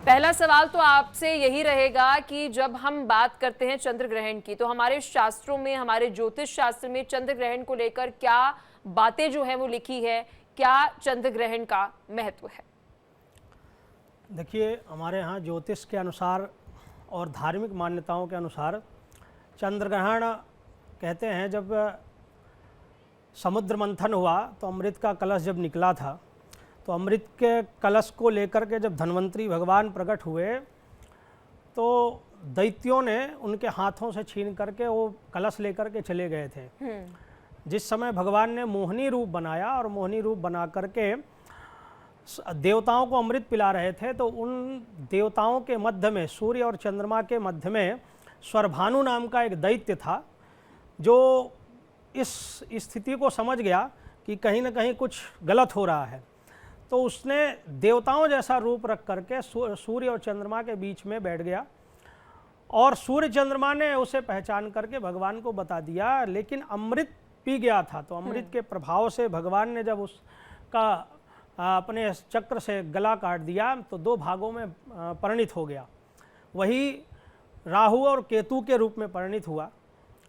पहला सवाल तो आपसे यही रहेगा कि जब हम बात करते हैं चंद्र ग्रहण की, तो हमारे शास्त्रों में, हमारे ज्योतिष शास्त्र में चंद्र ग्रहण को लेकर क्या बातें जो है वो लिखी है, क्या चंद्र ग्रहण का महत्व है? देखिए, हमारे यहाँ ज्योतिष के अनुसार और धार्मिक मान्यताओं के अनुसार चंद्र ग्रहण कहते हैं, जब समुद्र मंथन हुआ तो अमृत का कलश जब निकला था, तो अमृत के कलश को लेकर के जब धन्वंतरी भगवान प्रकट हुए तो दैत्यों ने उनके हाथों से छीन करके वो कलश लेकर के चले गए थे। जिस समय भगवान ने मोहिनी रूप बनाया और मोहिनी रूप बना करके देवताओं को अमृत पिला रहे थे, तो उन देवताओं के मध्य में, सूर्य और चंद्रमा के मध्य में स्वरभानु नाम का एक दैत्य था, जो इस स्थिति को समझ गया कि कहीं ना कहीं कुछ गलत हो रहा है। तो उसने देवताओं जैसा रूप रख करके सूर्य और चंद्रमा के बीच में बैठ गया और सूर्य चंद्रमा ने उसे पहचान करके भगवान को बता दिया, लेकिन अमृत पी गया था। तो अमृत के प्रभाव से भगवान ने जब उसका अपने चक्र से गला काट दिया तो दो भागों में परिणित हो गया। वही राहु और केतु के रूप में परिणित हुआ,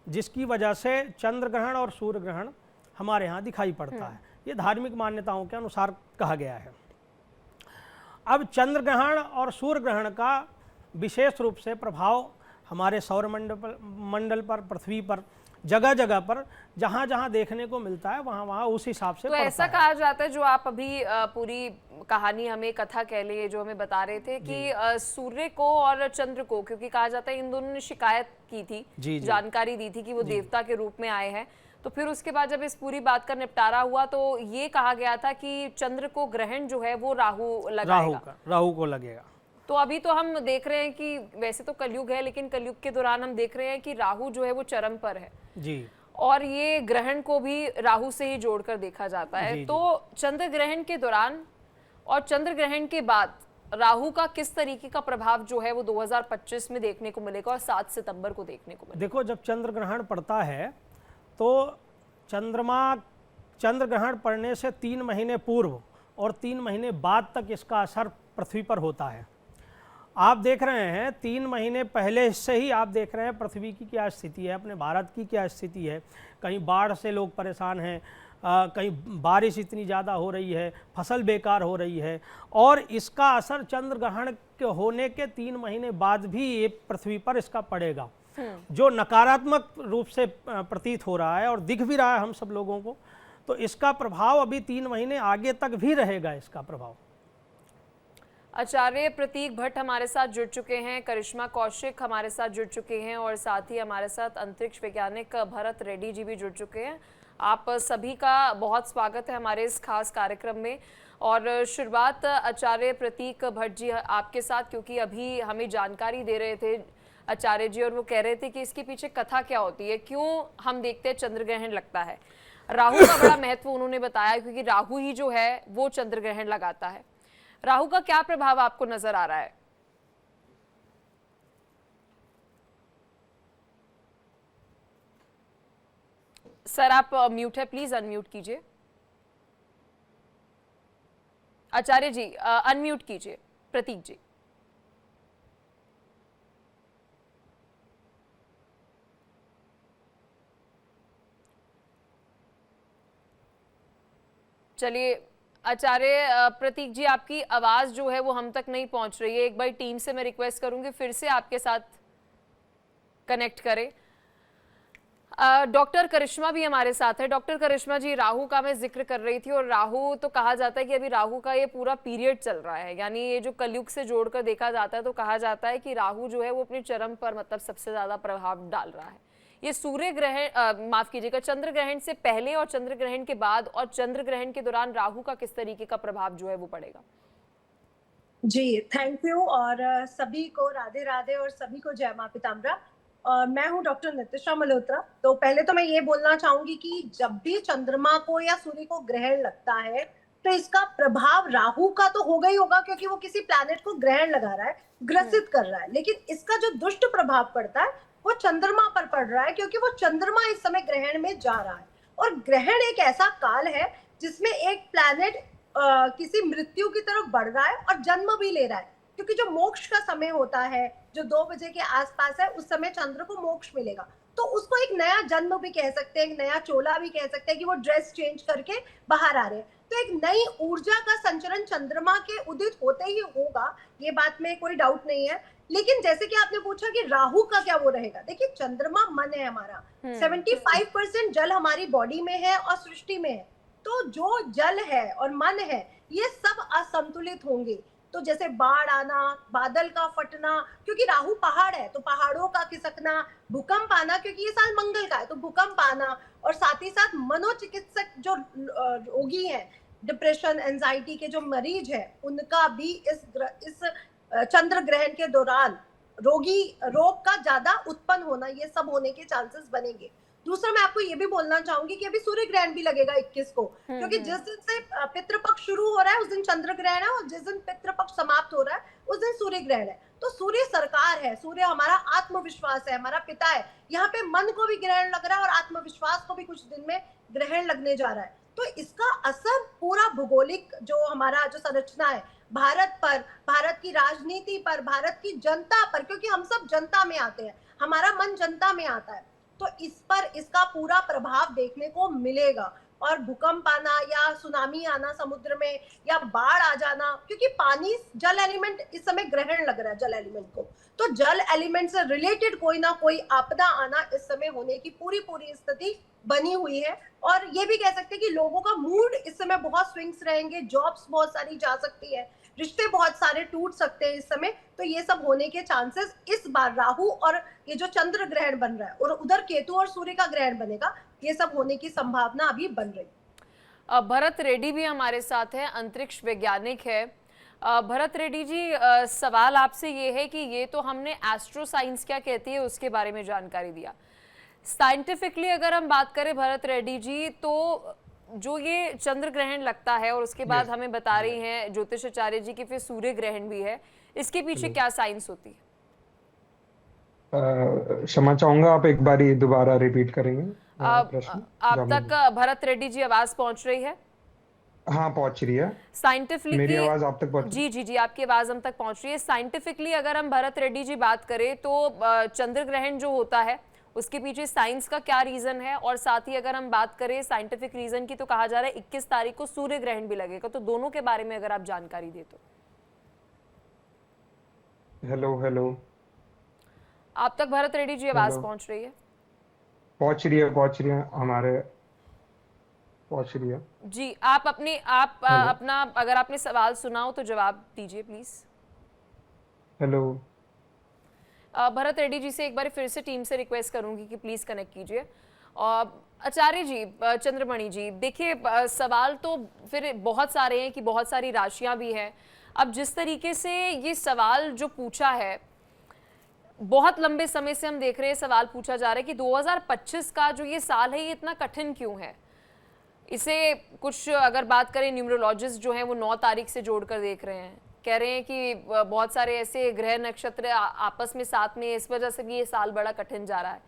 जिसकी वजह से चंद्र ग्रहण और सूर्य ग्रहण हमारे यहाँ दिखाई पड़ता है। ये धार्मिक मान्यताओं के अनुसार कहा गया है। अब चंद्र ग्रहण और सूर्य ग्रहण का विशेष रूप से प्रभाव हमारे सौर मंडल पर, पृथ्वी पर, जगह जगह पर जहाँ जहाँ देखने को मिलता है वहाँ वहाँ उस हिसाब से तो ऐसा कहा जाता है, जो आप अभी पूरी कहानी हमें, कथा कह लिए, जो हमें बता रहे थे कि सूर्य को और चंद्र को, क्योंकि कहा जाता है इन दोनों ने शिकायत की थी, जानकारी दी थी कि वो देवता के रूप में आए हैं, तो फिर उसके बाद जब इस पूरी बात का निपटारा हुआ तो ये कहा गया था कि चंद्र को ग्रहण जो है वो राहु को लगेगा। तो अभी तो हम देख रहे हैं कि वैसे तो कलयुग है, लेकिन कलयुग के दौरान हम देख रहे हैं कि राहु जो है वो चरम पर है जी, और ये ग्रहण को भी राहु से ही जोड़कर देखा जाता है। तो चंद्र ग्रहण के दौरान और चंद्र ग्रहण के बाद राहु का किस तरीके का प्रभाव जो है वो 2025 में देखने को मिलेगा और 7 सितंबर को देखने को मिलेगा? देखो, जब चंद्र ग्रहण पड़ता है तो चंद्र ग्रहण पड़ने से 3 महीने पूर्व और 3 महीने बाद तक इसका असर पृथ्वी पर होता है। आप देख रहे हैं 3 महीने पहले से ही आप देख रहे हैं पृथ्वी की क्या स्थिति है, अपने भारत की क्या स्थिति है। कहीं बाढ़ से लोग परेशान हैं, कहीं बारिश इतनी ज़्यादा हो रही है, फसल बेकार हो रही है, और इसका असर चंद्र ग्रहण के होने के 3 महीने बाद भी ये पृथ्वी पर इसका पड़ेगा, जो नकारात्मक रूप से प्रतीत हो रहा है और दिख भी रहा है हम सब लोगों को। तो इसका प्रभाव अभी 3 महीने आगे तक भी रहेगा, इसका प्रभाव। आचार्य प्रतीक भट्ट हमारे साथ जुड़ चुके हैं, करिश्मा कौशिक हमारे साथ जुड़ चुके हैं और साथ ही हमारे साथ अंतरिक्ष वैज्ञानिक भरत रेड्डी जी भी जुड़ चुके हैं। आप सभी का बहुत स्वागत है हमारे इस खास कार्यक्रम में। और शुरुआत आचार्य प्रतीक भट्ट जी आपके साथ, क्योंकि अभी हमें जानकारी दे रहे थे आचार्य जी और वो कह रहे थे कि इसके पीछे कथा क्या होती है, क्यों हम देखते हैं चंद्र ग्रहण लगता है। राहु का बड़ा महत्व उन्होंने बताया, क्योंकि राहु ही जो है वो चंद्र ग्रहण लगाता है। राहु का क्या प्रभाव आपको नजर आ रहा है? सर आप म्यूट है, प्लीज अनम्यूट कीजिए। आचार्य जी अनम्यूट कीजिए प्रतीक जी। चलिए आचार्य प्रतीक जी, आपकी आवाज जो है वो हम तक नहीं पहुंच रही है। एक बार टीम से मैं रिक्वेस्ट करूंगी फिर से आपके साथ कनेक्ट करें। डॉक्टर करिश्मा भी हमारे साथ है। डॉक्टर करिश्मा जी, राहु का मैं जिक्र कर रही थी और राहु तो कहा जाता है कि अभी राहु का ये पूरा पीरियड चल रहा है, यानी ये जो कलयुग से जोड़कर देखा जाता है तो कहा जाता है कि राहु जो है वो अपने चरम पर, मतलब सबसे ज्यादा प्रभाव डाल रहा है। ये सूर्य ग्रहण, माफ कीजिएगा, चंद्र ग्रहण से पहले और चंद्र ग्रहण के बाद और चंद्र ग्रहण के दौरान राहु का किस तरीके का प्रभाव जो है वो पड़ेगा? जी थैंक यू, और सभी को राधे राधे और सभी को जय मां पिताम्बरा। मैं हूं डॉक्टर नितिशा मल्होत्रा। तो पहले तो मैं ये बोलना चाहूंगी कि जब भी चंद्रमा को या सूर्य को ग्रहण लगता है तो इसका प्रभाव राहु का तो होगा ही होगा, क्योंकि वो किसी प्लैनेट को ग्रहण लगा रहा है, ग्रसित कर रहा है। लेकिन इसका जो दुष्ट प्रभाव पड़ता है वो चंद्रमा पर पड़ रहा है, क्योंकि वो चंद्रमा इस समय ग्रहण में जा रहा है। और ग्रहण एक ऐसा काल है जिसमें एक प्लैनेट किसी मृत्यु की तरफ बढ़ रहा है और जन्म भी ले रहा है। क्योंकि जो मोक्ष का समय होता है, जो 2 बजे के आसपास है, उस समय चंद्र को मोक्ष मिलेगा। तो उसको एक नया जन्म भी कह सकते हैं, एक नया चोला भी कह सकते हैं कि वो ड्रेस चेंज करके बाहर आ रहे हैं। तो एक नई ऊर्जा का संचरण चंद्रमा के उदित होते ही होगा, ये बात में कोई डाउट नहीं है। लेकिन जैसे कि आपने पूछा कि राहु का क्या वो रहेगा, देखिए चंद्रमा मन है हमारा, 75% जल हमारी बॉडी में है और सृष्टि में है। तो जो जल है और मन है, ये सब असंतुलित होंगे। तो जैसे बाढ़ आना, बादल का फटना, क्योंकि राहु पहाड़ है तो पहाड़ों का खिसकना, भूकंप आना, क्योंकि ये साल मंगल का है तो भूकंप आना, और साथ ही साथ मनोचिकित्सक जो रोगी हैं, डिप्रेशन, एंजाइटी के जो मरीज हैं, उनका भी इस चंद्र ग्रहण के दौरान रोग का ज्यादा उत्पन्न होना, ये सब होने के चांसेस बनेंगे। दूसरा मैं आपको ये भी बोलना चाहूंगी कि अभी सूर्य ग्रहण भी लगेगा 21 को, क्योंकि जिस दिन से पितृपक्ष शुरू हो रहा है उस दिन चंद्र ग्रहण है, और जिस दिन पितृपक्ष समाप्त हो रहा है उस दिन सूर्य ग्रहण है। तो सूर्य सरकार है, सूर्य हमारा आत्मविश्वास है, हमारा पिता है। यहाँ पे मन को भी ग्रहण लग रहा है और आत्मविश्वास को भी कुछ दिन में ग्रहण लगने जा रहा है। तो इसका असर पूरा भौगोलिक जो हमारा जो संरचना है भारत पर, भारत की राजनीति पर, भारत की जनता पर, क्योंकि हम सब जनता में आते हैं, हमारा मन जनता में आता है, तो इस पर इसका पूरा प्रभाव देखने को मिलेगा। और भूकंप आना या सुनामी आना समुद्र में, या बाढ़ आ जाना, क्योंकि पानी, जल एलिमेंट इस समय ग्रहण लग रहा है जल एलिमेंट को, तो जल एलिमेंट से रिलेटेड कोई ना कोई आपदा आना इस समय होने की पूरी स्थिति बनी हुई है। और ये भी कह सकते हैं कि लोगों का मूड इस समय बहुत स्विंग्स रहेंगे, जॉब्स बहुत सारी जा सकती है, रिश्ते बहुत सारे टूट सकते हैं इस समय। तो ये सब होने के चांसेस इस बार राहु और ये जो चंद्र ग्रहण बन रहा है और उधर केतु और सूर्य का ग्रहण बनेगा, ये सब होने की संभावना अभी बन रही है। भरत रेड्डी भी हमारे साथ है, अंतरिक्ष वैज्ञानिक है। भरत रेड्डी जी, सवाल आपसे ये है कि ये तो हमने एस्ट्रो साइंस क्या कहती है उसके बारे में जानकारी दिया। साइंटिफिकली अगर हम बात करें भरत रेड्डी जी, तो जो ये चंद्र ग्रहण लगता है और उसके बाद हमें बता रही हैं ज्योतिषाचार्य जी कि फिर सूर्य ग्रहण भी है, इसके पीछे क्या साइंस होती है? क्षमा चाहूंगा, आप एक बार दोबारा रिपीट करेंगे प्रश्न? आप तक भरत रेड्डी जी आवाज पहुंच रही है? हाँ, पहुंच रही है। साइंटिफिकली मेरी आवाज आप तक पहुंच? जी, आपकी आवाज हम तक पहुंच रही है। साइंटिफिकली अगर हम भरत रेड्डी जी बात करें तो चंद्र ग्रहण जो होता है उसके पीछे साइंस का क्या रीजन है, और साथ ही अगर हम बात करें साइंटिफिक रीजन की तो कहा जा रहा है 21 तारीख को सूर्य ग्रहण भी लगेगा, तो दोनों के बारे में अगर आप जानकारी दे तो। हेलो, आप तक भरत रेड्डी जी आवाज पहुंच रही है? पहुंच रही है हमारे, पहुंच रही है जी। आप अपना अगर आपने सवाल सुना हो तो जवाब दीजिए प्लीज। हेलो, भरत रेड्डी जी से एक बार फिर से टीम से रिक्वेस्ट करूंगी कि प्लीज कनेक्ट कीजिए। आचार्य जी, चंद्रमणि जी, देखिए सवाल तो फिर बहुत सारे हैं कि बहुत सारी राशियां भी हैं। अब जिस तरीके से ये सवाल जो पूछा है, बहुत लंबे समय से हम देख रहे हैं सवाल पूछा जा रहा है कि 2025 का जो ये साल है ये इतना कठिन क्यों है। इसे कुछ अगर बात करें न्यूमरोलॉजिस्ट जो हैं वो 9 तारीख से जोड़कर देख रहे हैं, कह रहे हैं कि बहुत सारे ऐसे ग्रह नक्षत्र आपस में साथ में, इस वजह से भी ये साल बड़ा कठिन जा रहा है।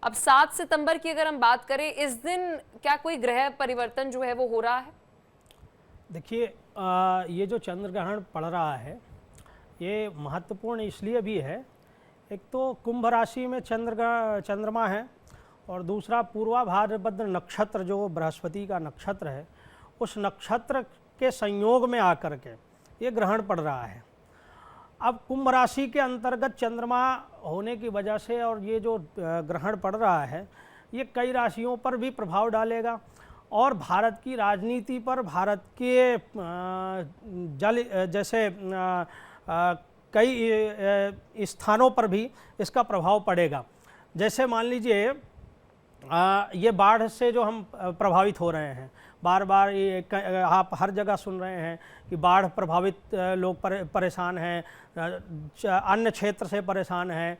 अब 7 सितंबर की अगर हम बात करें, इस दिन क्या कोई ग्रह परिवर्तन जो है वो हो रहा है? देखिए, ये जो चंद्र ग्रहण पड़ रहा है ये महत्वपूर्ण इसलिए भी है, एक तो कुंभ राशि में चंद्रमा है, और दूसरा पूर्वा भाद्रपद नक्षत्र जो बृहस्पति का नक्षत्र है, उस नक्षत्र के संयोग में आकर के ये ग्रहण पड़ रहा है। अब कुंभ राशि के अंतर्गत चंद्रमा होने की वजह से और ये जो ग्रहण पड़ रहा है ये कई राशियों पर भी प्रभाव डालेगा, और भारत की राजनीति पर, भारत के जैसे कई स्थानों पर भी इसका प्रभाव पड़ेगा। जैसे मान लीजिए ये बाढ़ से जो हम प्रभावित हो रहे हैं, बार बार ये आप हर जगह सुन रहे हैं कि बाढ़ प्रभावित लोग परेशान हैं, अन्य क्षेत्र से परेशान हैं,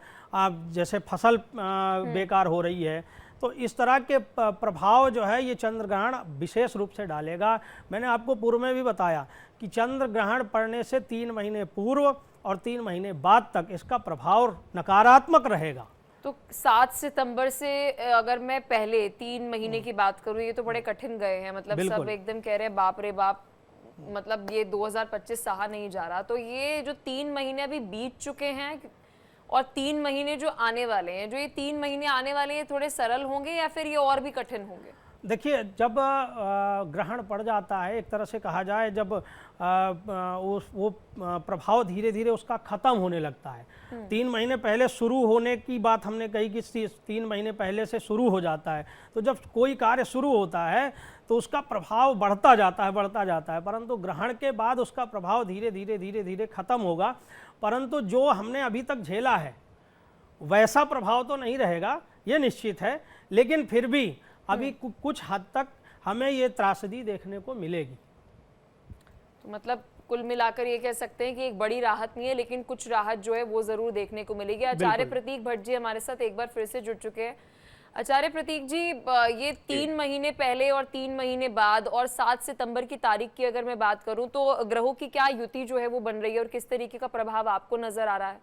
जैसे फसल बेकार हो रही है। तो इस तरह के प्रभाव जो है ये चंद्र ग्रहण विशेष रूप से डालेगा। मैंने आपको पूर्व में भी बताया कि चंद्र ग्रहण पड़ने से 3 महीने पूर्व और 3 महीने बाद तक इसका प्रभाव नकारात्मक रहेगा। तो 7 सितंबर से अगर मैं पहले 3 महीने की बात करूं, ये तो बड़े कठिन गए हैं, मतलब सब एकदम कह रहे हैं बाप रे बाप, मतलब ये 2025 सहा नहीं जा रहा, तो ये जो 3 महीने अभी बीत चुके हैं और 3 महीने जो आने वाले हैं, जो ये 3 महीने आने वाले हैं, थोड़े सरल होंगे या फिर ये और भी कठिन होंगे? देखिए, जब ग्रहण पड़ जाता है, एक तरह से कहा जाए, जब वो प्रभाव धीरे धीरे उसका ख़त्म होने लगता है। 3 महीने पहले शुरू होने की बात हमने कही कि 3 महीने पहले से शुरू हो जाता है, तो जब कोई कार्य शुरू होता है तो उसका प्रभाव बढ़ता जाता है, परंतु ग्रहण के बाद उसका प्रभाव धीरे धीरे ख़त्म होगा। परंतु जो हमने अभी तक झेला है वैसा प्रभाव तो नहीं रहेगा, ये निश्चित है, लेकिन फिर भी अभी कुछ हद तक हमें ये त्रासदी देखने को मिलेगी। तो मतलब कुल मिलाकर ये कह सकते हैं कि एक बड़ी राहत नहीं है, लेकिन कुछ राहत जो है वो जरूर देखने को मिलेगी। आचार्य प्रतीक भट्ट जी हमारे साथ एक बार फिर से जुड़ चुके हैं। आचार्य प्रतीक जी, ये 3 महीने पहले और 3 महीने बाद और 7 सितंबर की तारीख की अगर मैं बात करूं तो ग्रहों की क्या युति जो है वो बन रही है और किस तरीके का प्रभाव आपको नजर आ रहा है?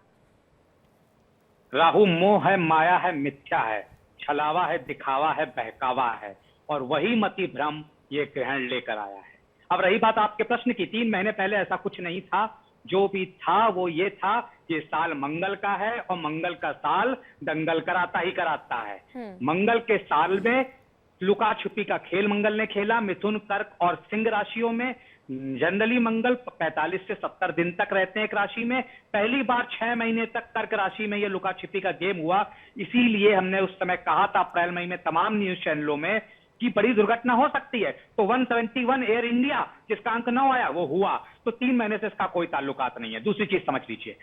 राहु मोह है, माया है, मिथ्या है, छलावा है, दिखावा है, बहकावा है, और वही मति भ्रम ये ग्रहण लेकर आया है। अब रही बात आपके प्रश्न की, 3 महीने पहले ऐसा कुछ नहीं था, जो भी था वो ये था, ये साल मंगल का है और मंगल का साल दंगल कराता ही कराता है। मंगल के साल में लुका छुपी का खेल मंगल ने खेला। मिथुन, कर्क और सिंह राशियों में जनरली मंगल 45 से 70 दिन तक रहते हैं एक राशि में। पहली बार 6 महीने तक कर्क राशि में ये लुका छिपी का गेम हुआ। इसीलिए हमने उस समय कहा था अप्रैल मई में तमाम न्यूज चैनलों में कि बड़ी दुर्घटना हो सकती है। तो 171 एयर इंडिया जिसका अंक 9 आया वो हुआ। तो 3 महीने से इसका कोई ताल्लुकात नहीं है। दूसरी चीज समझ लीजिए,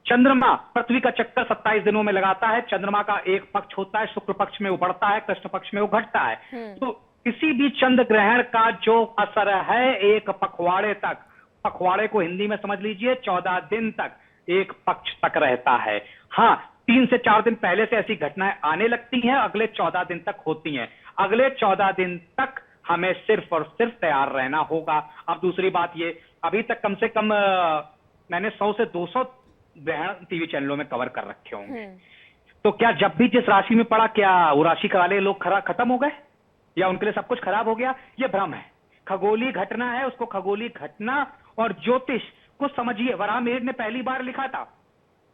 चंद्रमा पृथ्वी का चक्कर 27 दिनों में लगाता है। चंद्रमा का एक पक्ष होता है, शुक्र पक्ष में वो बढ़ता है, कृष्ण पक्ष में वो घटता है। तो किसी भी चंद्र ग्रहण का जो असर है एक पखवाड़े तक, पखवाड़े को हिंदी में समझ लीजिए 14 दिन तक एक पक्ष तक रहता है। हाँ, 3 से 4 दिन पहले से ऐसी घटनाएं आने लगती हैं, अगले 14 दिन तक होती हैं। अगले 14 दिन तक हमें सिर्फ और सिर्फ तैयार रहना होगा। अब दूसरी बात ये, अभी तक कम से कम मैंने 100 से 200 ग्रहण टीवी चैनलों में कवर कर रखे होंगे। तो क्या जब भी जिस राशि में पड़ा, क्या वो राशि वाले लोग खत्म हो गए या उनके लिए सब कुछ खराब हो गया? ये भ्रम है, खगोलीय घटना है। उसको खगोलीय घटना और ज्योतिष को समझिए। वराहमिहिर ने पहली बार लिखा था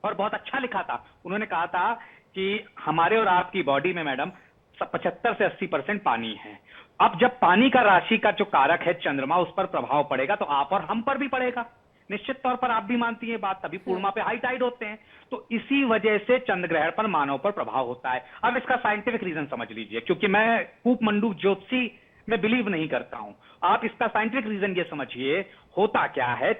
और बहुत अच्छा लिखा था। उन्होंने कहा था कि हमारे और आपकी बॉडी में मैडम 75 से 80% पानी है। अब जब पानी का राशि का जो कारक है चंद्रमा, उस पर प्रभाव पड़ेगा तो आप और हम पर भी पड़ेगा। निश्चित तौर पर आप भी मानती है बात, तभी पूर्णिमा पे हाई टाइड होते हैं। तो इसी वजह से चंद्र ग्रहण पर मानव पर प्रभाव होता है। अब इसका साइंटिफिक रीजन समझ लीजिए, क्योंकि मैं कूप मंडूक ज्योतिषी में बिलीव नहीं करता हूं। आप इसका साइंटिफिक रीजन ये समझिए, होता क्या है,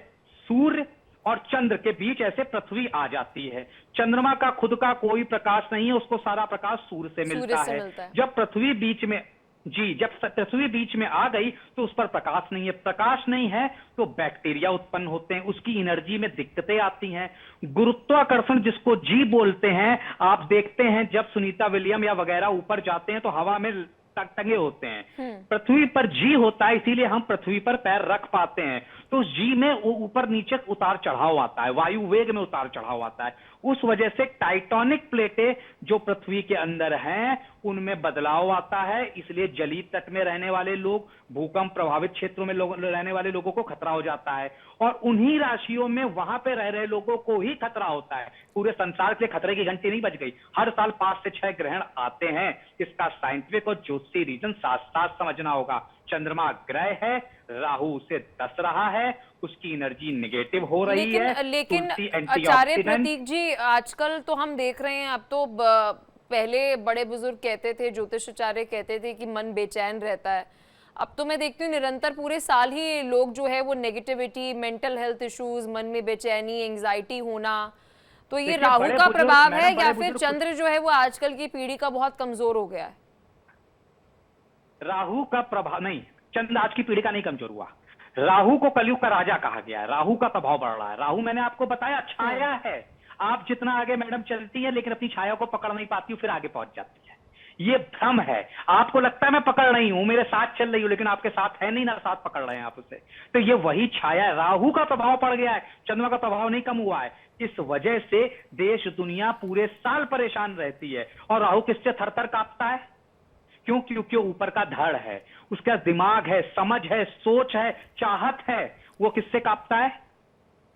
सूर्य और चंद्र के बीच ऐसे पृथ्वी आ जाती है। चंद्रमा का खुद का कोई प्रकाश नहीं है, उसको सारा प्रकाश सूर्य से मिलता है। जब पृथ्वी बीच में जब पृथ्वी बीच में आ गई तो उस पर प्रकाश नहीं है। प्रकाश नहीं है तो बैक्टीरिया उत्पन्न होते हैं, उसकी एनर्जी में दिक्कतें आती हैं। गुरुत्वाकर्षण जिसको जी बोलते हैं, आप देखते हैं जब सुनीता विलियम या वगैरह ऊपर जाते हैं तो हवा में टंगे होते हैं। पृथ्वी पर जी होता है, इसीलिए हम पृथ्वी पर पैर रख पाते हैं। तो जी में ऊपर नीचे उतार चढ़ाव आता है, वायु वेग में उतार चढ़ाव आता है। उस वजह से टाइटॉनिक प्लेटें जो पृथ्वी के अंदर हैं उनमें बदलाव आता है। इसलिए जलीय तट में रहने वाले लोग, भूकंप प्रभावित क्षेत्रों में रहने वाले लोगों को खतरा हो जाता है, और उन्हीं राशियों में वहां पे रह रहे लोगों को ही खतरा होता है। पूरे संसार के लिए खतरे की घंटी नहीं बज गई। हर साल 5 से 6 ग्रहण आते हैं। इसका साइंटिफिक और ज्योतिषी रीजन साथ साथ समझना होगा। चंद्रमा ग्रह है, राहु उसे दस रहा है, उसकी एनर्जी नेगेटिव हो रही है। लेकिन आचार्य प्रतीक जी, आजकल तो हम देख रहे हैं, अब तो पहले बड़े बुजुर्ग कहते थे, ज्योतिषाचार्य कहते थे कि मन बेचैन रहता है। अब तो मैं देखती हूँ निरंतर पूरे साल ही लोग जो है वो नेगेटिविटी, मेंटल हेल्थ इश्यूज, मन में बेचैनी, एंजाइटी होना, तो ये राहु का प्रभाव है या फिर चंद्र जो है वो आजकल की पीढ़ी का बहुत कमजोर हो गया है? राहु का प्रभाव नहीं, चंद्र आज की पीढ़ी का नहीं कमजोर हुआ। राहु को कलयुग का राजा कहा गया है। राहु का प्रभाव बढ़ रहा है। राहु मैंने आपको बताया छाया है। आप जितना आगे मैडम चलती है लेकिन अपनी छाया को पकड़ नहीं पाती हूँ, फिर आगे पहुंच जाती है। ये भ्रम है। आपको लगता है मैं पकड़ रही हूं, मेरे साथ चल रही हूं, लेकिन आपके साथ है नहीं, ना साथ पकड़ रहे हैं आप उसे। तो ये वही छाया है। राहु का प्रभाव पड़ गया है, चंद्रमा का प्रभाव नहीं कम हुआ है। इस वजह से देश दुनिया पूरे साल परेशान रहती है। और राहु किससे थर थर कांपता है? क्यों? क्योंकि ऊपर का धड़ है, उसका दिमाग है, समझ है, सोच है, चाहत है। वो किससे कांपता है?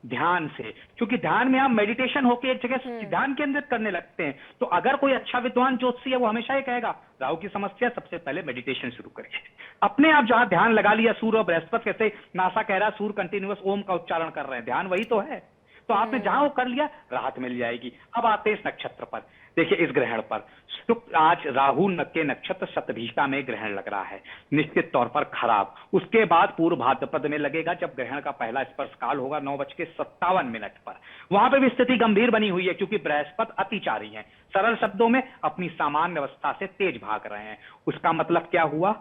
ध्यान से। क्योंकि ध्यान में आप मेडिटेशन होके एक जगह ध्यान केंद्रित करने लगते हैं। तो अगर कोई अच्छा विद्वान ज्योतिषी है वो हमेशा ये कहेगा राहु की समस्या, सबसे पहले मेडिटेशन शुरू करिए। अपने आप जहां ध्यान लगा लिया, सूर्य और बृहस्पति, कैसे नासा कह रहा है सूर्य कंटिन्यूअस ओम का उच्चारण कर रहे हैं, ध्यान वही तो है। तो आपने जहां वो कर लिया, राहत मिल जाएगी। अब आते हैं इस नक्षत्र पर। देखिए इस ग्रहण पर शुक्र, आज राहु के नक्षत्र शतभिषा में ग्रहण लग रहा है, निश्चित तौर पर खराब। उसके बाद पूर्व भाद्रपद में लगेगा, जब ग्रहण का पहला स्पर्श काल होगा 9:57 पर। वहां पे भी स्थिति गंभीर बनी हुई है, क्योंकि बृहस्पति अतिचारी है। सरल शब्दों में अपनी सामान्य अवस्था से तेज भाग रहे हैं। उसका मतलब क्या हुआ?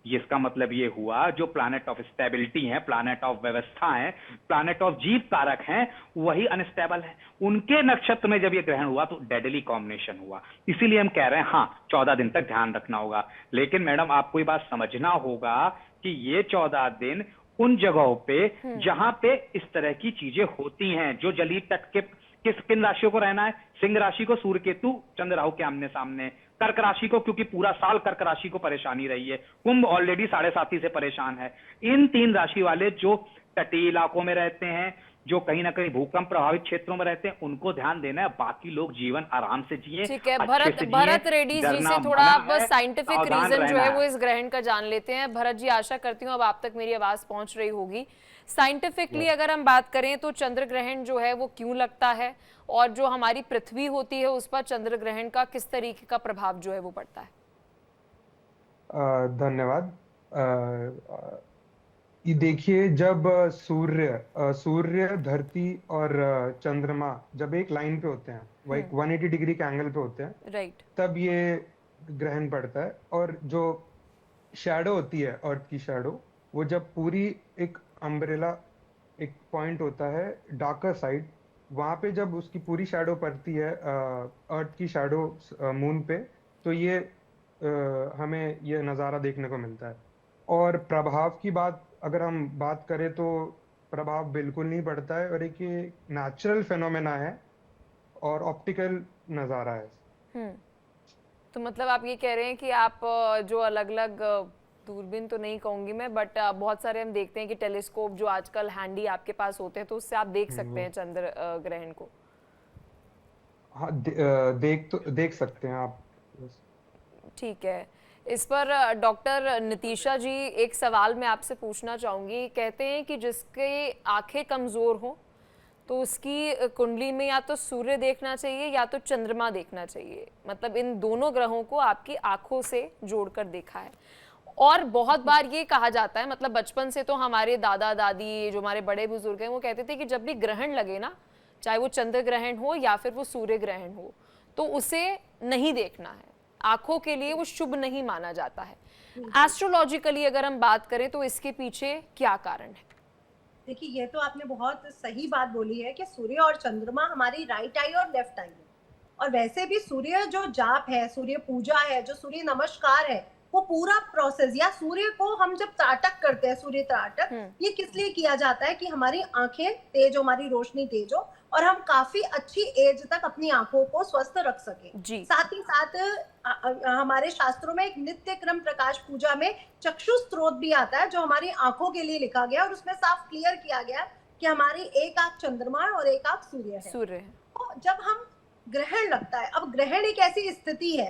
इसका मतलब ये हुआ, जो प्लैनेट ऑफ स्टेबिलिटी है, प्लैनेट ऑफ व्यवस्था है, प्लैनेट ऑफ जीव कारक हैं, वही अनस्टेबल है। उनके नक्षत्र में जब ये ग्रहण हुआ तो डेडली कॉम्बिनेशन हुआ। इसीलिए हम कह रहे हैं हाँ 14 दिन तक ध्यान रखना होगा। लेकिन मैडम आपको ये बात समझना होगा कि ये 14 दिन उन जगहों पे जहां पे इस तरह की चीजें होती हैं, जो जलीय तट के किन राशियों को रहना है? सिंह राशि को सूर्य केतु चंद्र राहु के आमने सामने, कर्क राशि को, क्योंकि पूरा साल कर्क राशि को परेशानी रही है, कुंभ ऑलरेडी 7.5 से परेशान है। इन 3 राशि वाले जो तटीय इलाकों में रहते हैं, जो कहीं ना कहीं भूकंप प्रभावित क्षेत्रों में रहते हैं, उनको ध्यान देना है। बाकी लोग जीवन आराम से जिए। ठीक है भरत रेड्डी जी से थोड़ा आप साइंटिफिक रीजन जो है वो इस ग्रहण का जान लेते हैं। भरत जी, आशा करती हूँ अब आप तक मेरी आवाज पहुंच रही होगी। साइंटिफिकली अगर हम बात करें तो चंद्र ग्रहण जो है वो क्यों लगता है, और जो हमारी पृथ्वी होती है उस पर चंद्र ग्रहण का किस तरीके का प्रभाव जो है वो पड़ता है? धन्यवाद। ये देखिए, जब सूर्य धरती और चंद्रमा जब एक लाइन पे होते हैं, वो एक 180 डिग्री के एंगल पे होते हैं, राइट, तब ये ग्रहण पड़ता है। और जो शैडो होती है, अर्थ की शैडो, वो जब पूरी एक अम्ब्रेला, एक पॉइंट होता है डार्कर साइड, वहां पे जब उसकी पूरी शैडो पड़ती है, अर्थ की शैडो मून पे, तो ये हमें ये नज़ारा देखने को मिलता है। और प्रभाव की बात अगर हम बात करें तो प्रभाव बिल्कुल नहीं पड़ता है, और एक ये नेचुरल फेनोमेना है और ऑप्टिकल नज़ारा है। तो मतलब आप ये कह रहे हैं कि आप जो अलग अलग दूरबीन तो नहीं कहूंगी मैं, बट बहुत सारे हम देखते हैं कि टेलीस्कोप जो आजकल हैंडी आपके पास होते हैं, तो उससे आप देख सकते हैं चंद्र ग्रहण को। हाँ, देख सकते हैं आप। ठीक है। इस पर डॉक्टर नितिशा जी, एक सवाल मैं आपसे पूछना चाहूंगी। कहते हैं कि जिसके आंखें कमजोर हो तो उसकी कुंडली में या तो सूर्य देखना चाहिए या तो चंद्रमा देखना चाहिए। मतलब इन दोनों ग्रहों को आपकी आंखों से जोड़कर देखा है। और बहुत बार ये कहा जाता है, मतलब बचपन से तो हमारे दादा दादी जो हमारे बड़े बुजुर्ग हैं वो कहते थे कि जब भी ग्रहण लगे ना, चाहे वो चंद्र ग्रहण हो या फिर वो सूर्य ग्रहण हो, तो उसे नहीं देखना है, आंखों के लिए वो शुभ नहीं माना जाता है। एस्ट्रोलॉजिकली अगर हम बात करें तो इसके पीछे क्या कारण है? देखिए, ये तो आपने बहुत सही बात बोली है कि सूर्य और चंद्रमा हमारी राइट आई और लेफ्ट आई है। और वैसे भी सूर्य जो जाप है, सूर्य पूजा है, जो सूर्य नमस्कार है, वो पूरा प्रोसेस, या सूर्य को हम जब त्राटक करते हैं, सूर्य त्राटक, ये किस लिए किया जाता है? कि हमारी आंखें तेज हो, हमारी रोशनी तेज हो, और हम काफी अच्छी एज तक अपनी आंखों को स्वस्थ रख सके। साथ ही साथ हमारे शास्त्रों में एक नित्य क्रम प्रकाश पूजा में चक्षु स्त्रोत भी आता है, जो हमारी आंखों के लिए लिखा गया, और उसमें साफ क्लियर किया गया कि हमारी एक आंख चंद्रमा है और एक आंख सूर्य है। तो जब हम ग्रहण लगता है, अब ग्रहण एक ऐसी स्थिति है,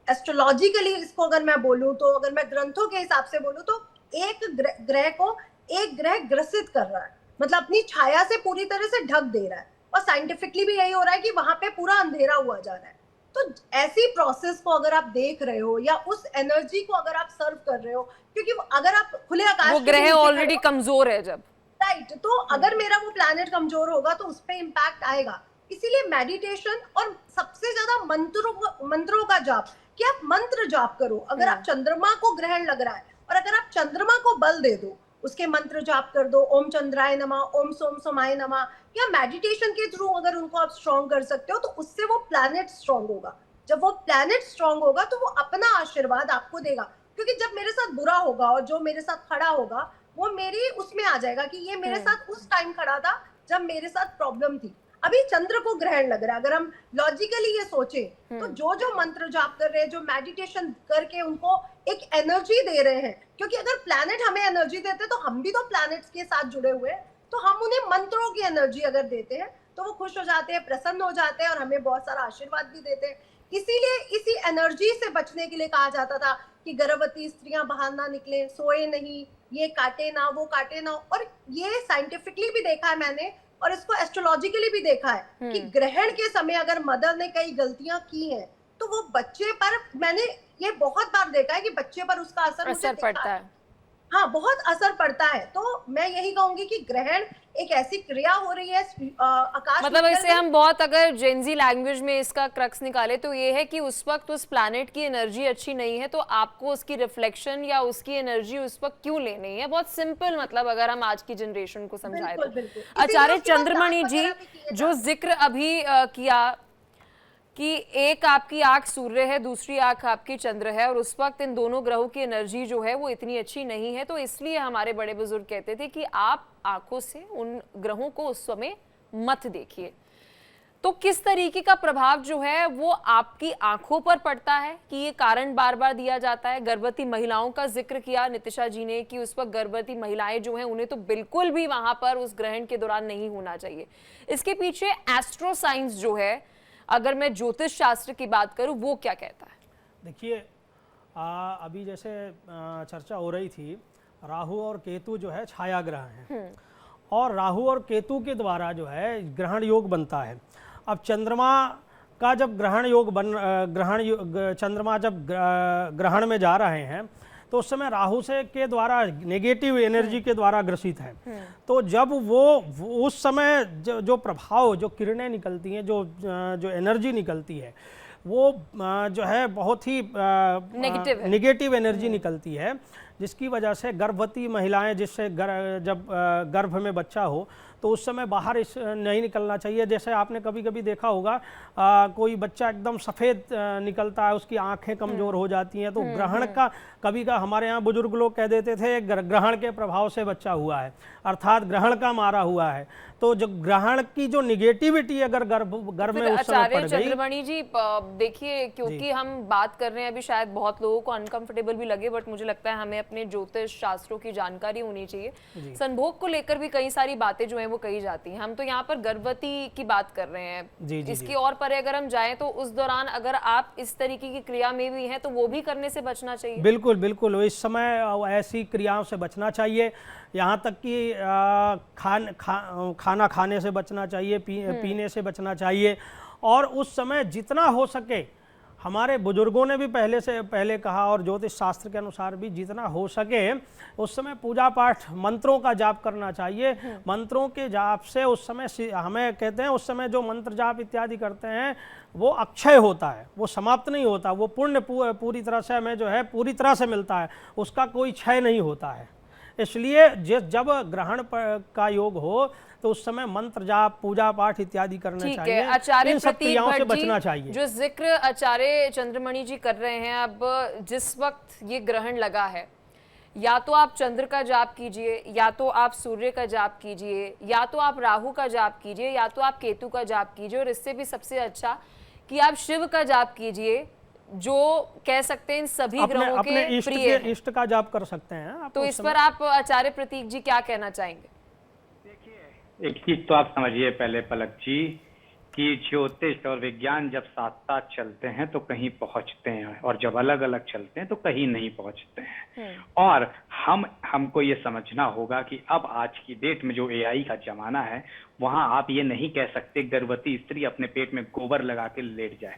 एस्ट्रोलॉजिकली इसको अगर मैं बोलूं तो, अगर मैं ग्रंथों के हिसाब से बोलूं तो, एक ग्रह को एक ग्रह ग्रसित कर रहा है, मतलब अपनी छाया से पूरी तरह से ढक दे रहा है। और साइंटिफिकली भी यही हो रहा है कि वहां पे पूरा अंधेरा हुआ जा रहा है। तो ऐसी प्रोसेस को अगर आप देख रहे हो, या उस एनर्जी को अगर आप सर्व कर रहे हो, क्योंकि अगर आप खुले आकाश, वो ग्रह ऑलरेडी कमजोर है जब, राइट, तो अगर मेरा वो प्लैनेट कमजोर होगा तो उस पर इम्पैक्ट आएगा। इसीलिए मेडिटेशन और सबसे ज्यादा मंत्रों का जाप, कि आप मंत्र जाप करो। अगर आप चंद्रमा को ग्रहण लग रहा है और अगर आप चंद्रमा को बल दे दो, उसके मंत्र जाप कर दो, ओम चंद्राय नमः, ओम सोम सोमाय नमः, या मेडिटेशन के थ्रू अगर उनको आप स्ट्रॉन्ग कर सकते हो, तो उससे वो प्लैनेट स्ट्रॉन्ग होगा। जब वो प्लैनेट स्ट्रॉन्ग होगा तो वो अपना आशीर्वाद आपको देगा। क्योंकि जब मेरे साथ बुरा होगा और जो मेरे साथ खड़ा होगा, वो मेरी उसमें आ जाएगा कि ये मेरे साथ उस टाइम खड़ा था जब मेरे साथ प्रॉब्लम थी। अभी चंद्र को ग्रहण लग रहा है। अगर हम लॉजिकली ये सोचे तो जो मंत्र जाप कर रहे हैं, जो मेडिटेशन करके उनको एक एनर्जी दे रहे हैं, क्योंकि अगर प्लैनेट हमें एनर्जी देते तो हम भी तो प्लैनेट्स के साथ जुड़े हुए हैं, तो हम उन्हें मंत्रों की एनर्जी अगर देते हैं तो वो खुश हो जाते हैं, प्रसन्न हो जाते हैं और हमें बहुत सारा आशीर्वाद भी देते हैं। इसीलिए इसी एनर्जी से बचने के लिए कहा जाता था कि गर्भवती स्त्रियां बाहर ना निकले, सोए नहीं, ये काटे ना, वो काटे ना। और ये साइंटिफिकली भी देखा है मैंने, और इसको एस्ट्रोलॉजिकली भी देखा है कि ग्रहण के समय अगर मदर ने कई गलतियां की हैं तो वो बच्चे पर, मैंने ये बहुत बार देखा है कि बच्चे पर उसका असर पड़ता है। हाँ, बहुत असर पड़ता है। तो मैं यही कहूंगी कि ग्रहण एक ऐसी क्रिया हो रही है आकाश, मतलब इसे हम बहुत अगर जेनजी लैंग्वेज में इसका क्रक्स निकाले तो ये है कि उस वक्त उस प्लैनेट की एनर्जी अच्छी नहीं है तो आपको उसकी रिफ्लेक्शन या उसकी एनर्जी उस वक्त क्यों लेनी है। बहुत सिंपल, मतलब अगर हम आज की जनरेशन को समझाए तो। आचार्य चंद्रमणि जी, जो जिक्र अभी किया कि एक आपकी आंख सूर्य है, दूसरी आंख आपकी चंद्र है, और उस वक्त इन दोनों ग्रहों की एनर्जी जो है वो इतनी अच्छी नहीं है, तो इसलिए हमारे बड़े बुजुर्ग कहते थे कि आप आंखों से उन ग्रहों को उस समय मत देखिए। तो किस तरीके का प्रभाव जो है वो आपकी आंखों पर पड़ता है कि ये कारण बार बार दिया जाता है। गर्भवती महिलाओं का जिक्र किया नितिशा जी ने कि उस वक्त गर्भवती महिलाएं जो हैं उन्हें तो बिल्कुल भी वहां पर उस ग्रहण के दौरान नहीं होना चाहिए। इसके पीछे एस्ट्रो साइंस जो है, अगर मैं ज्योतिष शास्त्र की बात करूं, वो क्या कहता है? देखिए, अभी जैसे चर्चा हो रही थी, राहु और केतु जो है छाया ग्रह हैं, और राहु और केतु के द्वारा जो है ग्रहण योग बनता है। अब चंद्रमा का जब चंद्रमा जब ग्रहण में जा रहे हैं तो उस समय राहु से के द्वारा नेगेटिव एनर्जी के द्वारा ग्रसित है। तो जब वो उस समय जो प्रभाव, जो किरणें निकलती हैं, जो एनर्जी निकलती है, वो जो है बहुत ही नेगेटिव एनर्जी निकलती है, जिसकी वजह से गर्भवती महिलाएं, जिससे जब गर्भ में बच्चा हो तो उस समय बाहर नहीं निकलना चाहिए। जैसे आपने कभी कभी देखा होगा, कोई बच्चा एकदम सफ़ेद निकलता है, उसकी आंखें कमज़ोर हो जाती हैं, तो ग्रहण का कभी का हमारे यहाँ बुजुर्ग लोग कह देते थे ग्रहण के प्रभाव से बच्चा हुआ है, अर्थात ग्रहण का मारा हुआ है। तो जो ग्रहण की जो निगेटिविटी अगर गर्भ में उस समय पड़ गई। चंद्रमणि जी देखिए, क्योंकि हम बात कर रहे हैं अभी, शायद बहुत लोगों को अनकंफर्टेबल भी लगे, बट मुझे लगता है हमें अपने ज्योतिष शास्त्रों की जानकारी होनी चाहिए। संभोग को लेकर भी कई सारी बातें जो है वो कही जाती हैं। हम तो यहाँ पर गर्भवती की बात कर रहे हैं, इसकी और परे अगर हम जाएं तो उस दौरान अगर आप इस तरीके की क्रिया में भी हैं तो वो भी करने से बचना चाहिए। बिल्कुल बिल्कुल, इस समय ऐसी क्रियाओं से बचना चाहिए। यहाँ तक कि खाना खाने से बचना चाहिए, पीने से बचना चाहिए। और उस समय जितना हो सके, हमारे बुजुर्गों ने भी पहले कहा, और ज्योतिष शास्त्र के अनुसार भी जितना हो सके उस समय पूजा पाठ, मंत्रों का जाप करना चाहिए। मंत्रों के जाप से उस समय हमें कहते हैं, उस समय जो मंत्र जाप इत्यादि करते हैं वो अक्षय होता है, वो समाप्त नहीं होता, वो पुण्य पूरी तरह से हमें जो है पूरी तरह से मिलता है, उसका कोई क्षय नहीं होता है। इसलिए जब ग्रहण का योग हो तो उस समय मंत्र जाप, पूजा पाठ इत्यादि करना चाहिए। आचार्य इन सब क्रियाओं से बचना चाहिए। जो जिक्र आचार्य चंद्रमणि जी कर रहे हैं, अब जिस वक्त ये ग्रहण लगा है, या तो आप चंद्र का जाप कीजिए, या तो आप सूर्य का जाप कीजिए, या तो आप राहु का जाप कीजिए, या तो आप केतु का जाप कीजिए, और इससे भी सबसे अच्छा कि आप शिव का जाप कीजिए, जो कह सकते हैं इन सभी ग्रहों के प्रिय हैं। इष्ट का जाप कर सकते हैं। तो इस पर आप आचार्य प्रतीक जी क्या कहना चाहेंगे? देखिए, एक चीज तो आप समझिए पहले पलक जी, कि ज्योतिष और विज्ञान जब साथ साथ चलते हैं तो कहीं पहुंचते हैं, और जब अलग अलग चलते हैं तो कहीं नहीं पहुंचते हैं। और हमको ये समझना होगा कि अब आज की डेट में जो एआई का जमाना है, वहां आप ये नहीं कह सकते गर्भवती स्त्री अपने पेट में गोबर लगा के लेट जाए,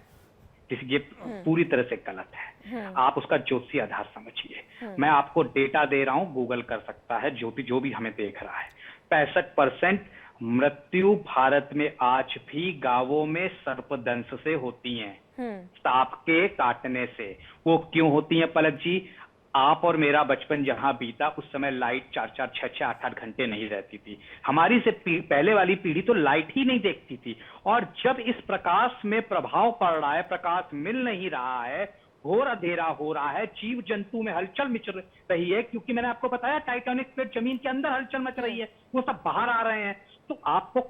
ये पूरी तरह से गलत है। आप उसका ज्योतिषीय आधार समझिए। मैं आपको डेटा दे रहा हूं, गूगल कर सकता है, जो भी हमें देख रहा है। 65% मृत्यु भारत में आज भी गांवों में सर्पदंश से होती हैं, सांप के काटने से। वो क्यों होती हैं पलक जी? आप और मेरा बचपन जहां बीता, उस समय लाइट 4-4, 6-6, 8-8 घंटे नहीं रहती थी। हमारी से पहले वाली पीढ़ी तो लाइट ही नहीं देखती थी। और जब इस प्रकाश में प्रभाव पड़ रहा है, प्रकाश मिल नहीं रहा है, घोर अंधेरा हो रहा है, जीव जंतु में हलचल मच रही है, क्योंकि मैंने आपको बताया टाइटैनिक प्लेट जमीन के अंदर हलचल मच रही है, वो सब बाहर आ रहे हैं। तो आपको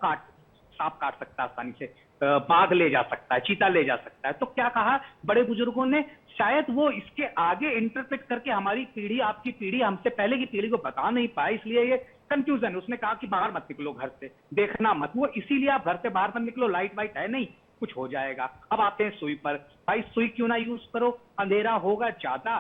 सांप काट सकता है आसानी से, बाघ ले जा सकता है, चीता ले जा सकता है। तो क्या कहा बड़े बुजुर्गों ने, शायद वो इसके आगे इंटरप्रेट करके हमारी पीढ़ी, आपकी पीढ़ी, हमसे पहले की पीढ़ी को बता नहीं पाई, इसलिए ये कंफ्यूजन। उसने कहा कि बाहर मत निकलो घर से, देखना मत, वो इसीलिए आप घर से बाहर मत निकलो, लाइट वाइट है नहीं, कुछ हो जाएगा। अब आते हैं सुई पर। भाई सुई क्यों ना यूज करो, अंधेरा होगा ज्यादा,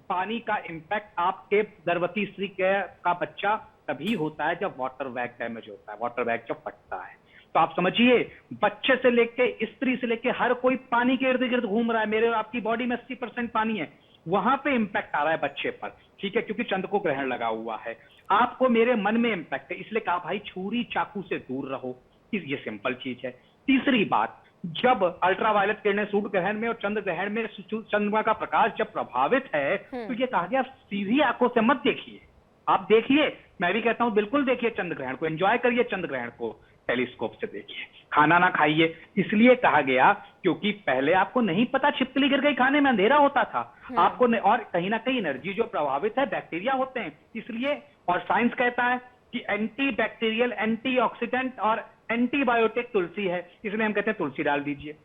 पानी का इम्पैक्ट आपके गर्भवती स्त्री का बच्चा तभी होता है जब वाटर बैग डैमेज होता है, वाटर बैग जब फटता है। तो आप समझिए, बच्चे से लेके स्त्री से लेके हर कोई पानी के इर्द गिर्द घूम रहा है। मेरे आपकी बॉडी में 80% पानी है, वहां पे इम्पैक्ट आ रहा है बच्चे पर, ठीक है, क्योंकि चंद्र को ग्रहण लगा हुआ है। आपको मेरे मन में इम्पैक्ट है, इसलिए कहा भाई छुरी चाकू से दूर रहो, ये सिंपल चीज है। तीसरी बात, जब अल्ट्रावायलेट किरणें सूर्य ग्रहण में और चंद्र ग्रहण में चंद्रमा का प्रकाश जब प्रभावित है, तो ये कहा गया सीधी आंखों से मत देखिए, आप देखिए, मैं भी कहता हूं बिल्कुल देखिए चंद्र ग्रहण को, एंजॉय करिए चंद्र ग्रहण को, टेलीस्कोप से देखिए, खाना ना खाइए। इसलिए कहा गया क्योंकि पहले आपको नहीं पता, छिपकली गिर गई खाने में, अंधेरा होता था आपको और कहीं ना कहीं एनर्जी जो प्रभावित है बैक्टीरिया होते हैं, इसलिए। और साइंस कहता है कि एंटी बैक्टीरियल, एंटीऑक्सीडेंट और एंटीबायोटिक तुलसी है, इसलिए हम कहते हैं तुलसी डाल दीजिए,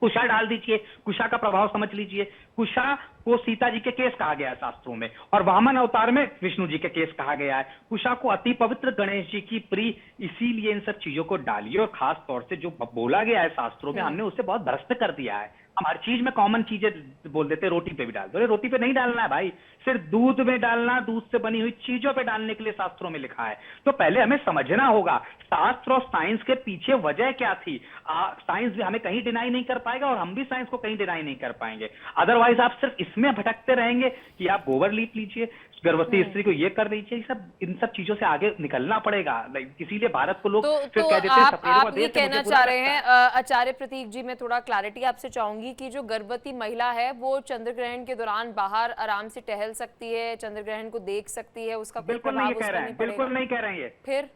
कुशा डाल दीजिए। कुशा का प्रभाव समझ लीजिए, कुशा को सीता जी के केस कहा गया है शास्त्रों में, और वामन अवतार में विष्णु जी के केस कहा गया है। कुशा को अति पवित्र, गणेश जी की प्रिय, इसीलिए इन सब चीजों को डालिए। और खास तौर से जो बोला गया है शास्त्रों में, हमने उसे बहुत भ्रष्ट कर दिया है। हम हर चीज में कॉमन चीजें बोल देते, रोटी पे भी डाल दो, अरे रोटी पे नहीं डालना है भाई, सिर्फ दूध में डालना, दूध से बनी हुई चीजों पे डालने के लिए शास्त्रों में लिखा है। तो पहले हमें समझना होगा शास्त्र और साइंस के पीछे वजह क्या थी। साइंस भी हमें कहीं डिनाई नहीं कर पाएगा और हम भी साइंस को कहीं डिनाई नहीं कर पाएंगे। अदरवाइज आप सिर्फ इसमें भटकते रहेंगे कि आप गोबर लीप लीजिए, गर्भवती स्त्री को ये कर दीजिए, इन सब चीजों से आगे निकलना पड़ेगा। इसीलिए भारत को लोग फिर कह देते हैं आप ये कहना चाह रहे हैं आचार्य प्रतीक जी, मैं थोड़ा क्लैरिटी आपसे चाहूंगी कि जो गर्भवती महिला है वो चंद्र ग्रहण के दौरान बाहर आराम से टहल सकती है, चंद्र ग्रहण को देख सकती है, उसका कोई बिल्कुल प्रभाव नहीं उस कह पर रहे नहीं हैं, बिल्कुल नहीं कह रहे हैं फिर